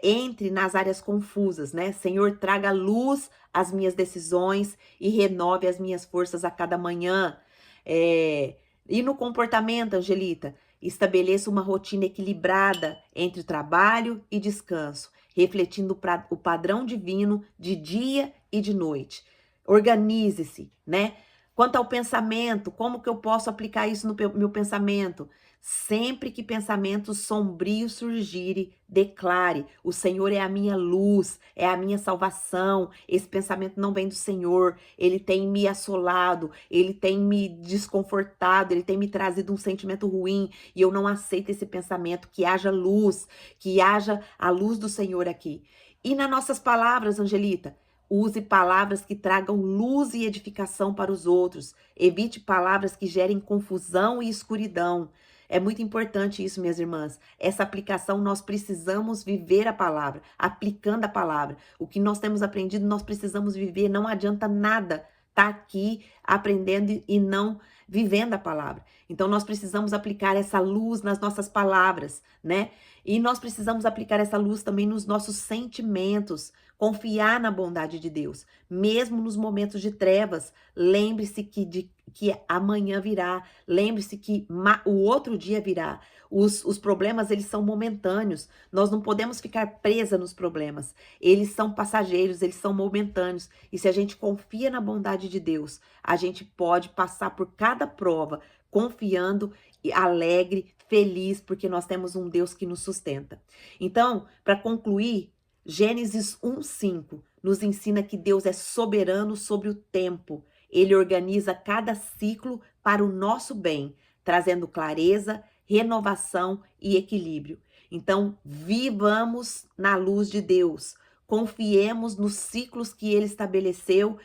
entre nas áreas confusas, né? Senhor, traga luz às minhas decisões e renove as minhas forças a cada manhã. E no comportamento, Angelita, estabeleça uma rotina equilibrada entre trabalho e descanso, refletindo o padrão divino de dia e de noite. Organize-se, né? Quanto ao pensamento, como que eu posso aplicar isso no meu pensamento? Sempre que pensamentos sombrios surgirem, declare: o Senhor é a minha luz, é a minha salvação. Esse pensamento não vem do Senhor, ele tem me assolado, ele tem me desconfortado, ele tem me trazido um sentimento ruim e eu não aceito esse pensamento. Que haja luz, que haja a luz do Senhor aqui. E nas nossas palavras, Angelita, use palavras que tragam luz e edificação para os outros. Evite palavras que gerem confusão e escuridão. É muito importante isso, minhas irmãs. Essa aplicação, nós precisamos viver a palavra, aplicando a palavra. O que nós temos aprendido, nós precisamos viver. Não adianta nada estar aqui aprendendo e não vivendo a palavra. Então, nós precisamos aplicar essa luz nas nossas palavras, né? E nós precisamos aplicar essa luz também nos nossos sentimentos. Confiar na bondade de Deus, mesmo nos momentos de trevas. Lembre-se que amanhã virá. Lembre-se que o outro dia virá. Os problemas, eles são momentâneos. Nós não podemos ficar presa nos problemas. Eles são passageiros, eles são momentâneos. E se a gente confia na bondade de Deus, a gente pode passar por cada prova confiando, alegre, feliz, porque nós temos um Deus que nos sustenta. Então, para concluir, Gênesis 1:5 nos ensina que Deus é soberano sobre o tempo. Ele organiza cada ciclo para o nosso bem, trazendo clareza, renovação e equilíbrio. Então, vivamos na luz de Deus, confiemos nos ciclos que Ele estabeleceu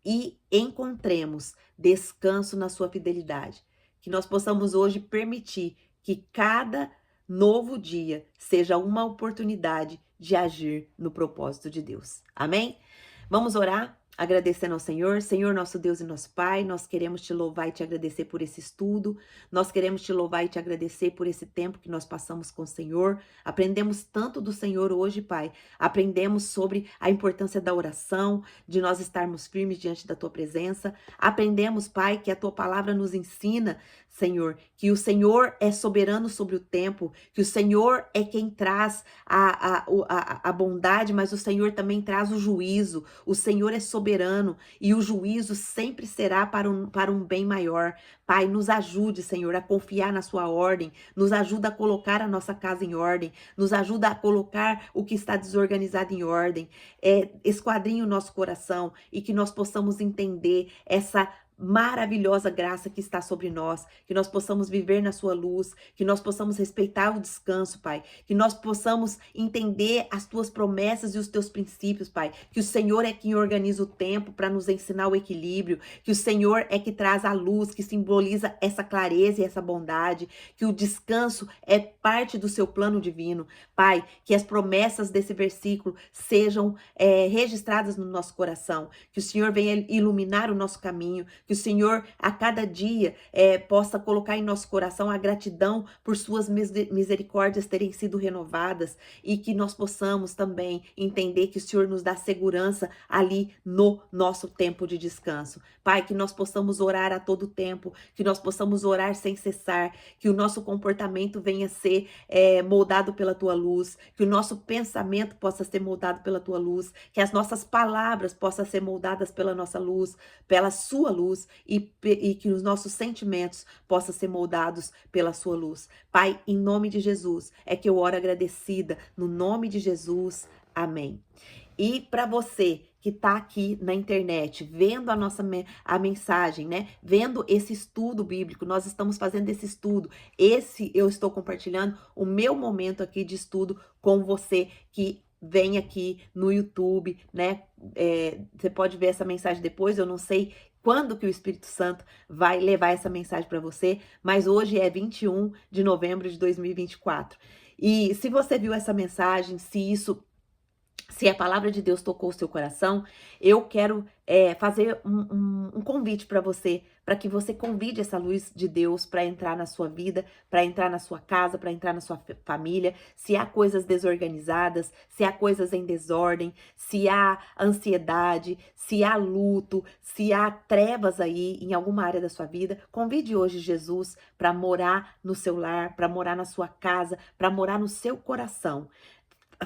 e encontremos descanso na sua fidelidade. Que nós possamos hoje permitir que cada novo dia seja uma oportunidade de agir no propósito de Deus. Amém? Vamos orar? agradecendo ao Senhor. Senhor, nosso Deus e nosso Pai, nós queremos te louvar e te agradecer por esse estudo. Nós queremos te louvar e te agradecer por esse tempo que nós passamos com o Senhor. Aprendemos tanto do Senhor hoje, Pai. Aprendemos sobre a importância da oração, de nós estarmos firmes diante da tua presença. Aprendemos, Pai, que a tua palavra nos ensina, Senhor, que o Senhor é soberano sobre o tempo, que o Senhor é quem traz a bondade, mas o Senhor também traz o juízo. O Senhor é soberano e o juízo sempre será para um bem maior. Pai, nos ajude, Senhor, a confiar na sua ordem, nos ajuda a colocar a nossa casa em ordem, nos ajuda a colocar o que está desorganizado em ordem, esquadrinhe o nosso coração e que nós possamos entender essa maravilhosa graça que está sobre nós, que nós possamos viver na sua luz, que nós possamos respeitar o descanso, Pai, que nós possamos entender as tuas promessas e os teus princípios, Pai, que o Senhor é quem organiza o tempo para nos ensinar o equilíbrio, que o Senhor é que traz a luz, que simboliza essa clareza e essa bondade, que o descanso é parte do seu plano divino, Pai, que as promessas desse versículo sejam registradas no nosso coração, que o Senhor venha iluminar o nosso caminho, que o Senhor a cada dia possa colocar em nosso coração a gratidão por suas misericórdias terem sido renovadas e que nós possamos também entender que o Senhor nos dá segurança ali no nosso tempo de descanso. Pai, que nós possamos orar a todo tempo, que nós possamos orar sem cessar, que o nosso comportamento venha ser moldado pela tua luz, que o nosso pensamento possa ser moldado pela tua luz, que as nossas palavras possam ser moldadas pela nossa luz, pela sua luz, e que os nossos sentimentos possam ser moldados pela sua luz. Pai, em nome de Jesus, é que eu oro agradecida, no nome de Jesus, amém. E para você que está aqui na internet, vendo a mensagem, né? Vendo esse estudo bíblico, nós estamos fazendo esse estudo. Eu estou compartilhando o meu momento aqui de estudo com você que vem aqui no YouTube, né? Você pode ver essa mensagem depois, eu não sei quando que o Espírito Santo vai levar essa mensagem para você, mas hoje é 21 de novembro de 2024. E se você viu essa mensagem, se a palavra de Deus tocou o seu coração, eu quero fazer um convite para você, para que você convide essa luz de Deus para entrar na sua vida, para entrar na sua casa, para entrar na sua família. Se há coisas desorganizadas, se há coisas em desordem, se há ansiedade, se há luto, se há trevas aí em alguma área da sua vida, convide hoje Jesus para morar no seu lar, para morar na sua casa, para morar no seu coração.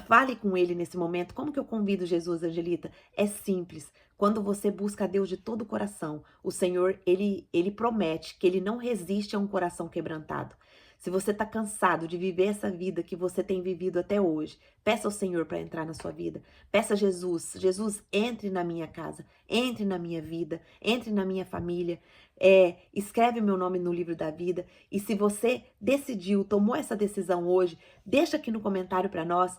Fale com ele nesse momento. Como que eu convido Jesus, Angelita? É simples. Quando você busca a Deus de todo o coração, o Senhor, ele promete que ele não resiste a um coração quebrantado. Se você está cansado de viver essa vida que você tem vivido até hoje, peça ao Senhor para entrar na sua vida. Peça a Jesus. Jesus, entre na minha casa, entre na minha vida, entre na minha família. Escreve meu nome no livro da vida. E se você decidiu, tomou essa decisão hoje, deixa aqui no comentário para nós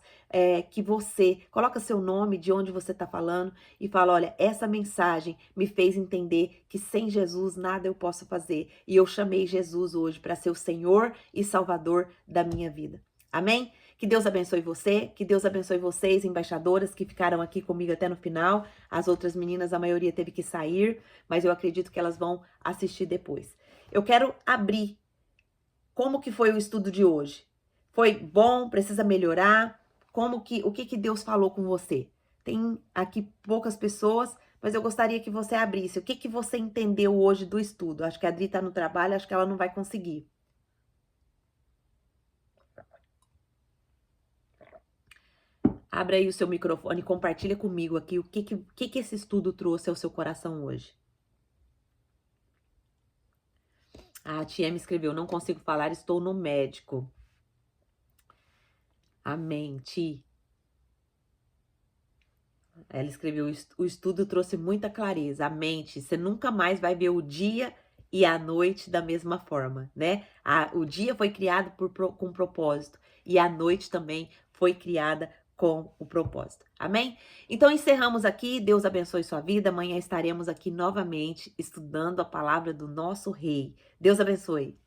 que você coloca seu nome, de onde você está falando e fala, olha, essa mensagem me fez entender que sem Jesus nada eu posso fazer. E eu chamei Jesus hoje para ser o Senhor e Salvador da minha vida. Amém? Que Deus abençoe você, que Deus abençoe vocês, embaixadoras que ficaram aqui comigo até no final. As outras meninas, a maioria teve que sair, mas eu acredito que elas vão assistir depois. Eu quero abrir como que foi o estudo de hoje. Foi bom? Precisa melhorar? O que Deus falou com você? Tem aqui poucas pessoas, mas eu gostaria que você abrisse. O que você entendeu hoje do estudo? Acho que a Adri está no trabalho, acho que ela não vai conseguir. Abra aí o seu microfone e compartilha comigo aqui o que esse estudo trouxe ao seu coração hoje. A tia me escreveu, não consigo falar, estou no médico. Amém, Ti. Ela escreveu, o estudo trouxe muita clareza. Amém, Ti. Você nunca mais vai ver o dia e a noite da mesma forma, né? O dia foi criado com propósito e a noite também foi criada com o propósito. Amém? Então encerramos aqui. Deus abençoe sua vida. Amanhã estaremos aqui novamente estudando a palavra do nosso Rei. Deus abençoe.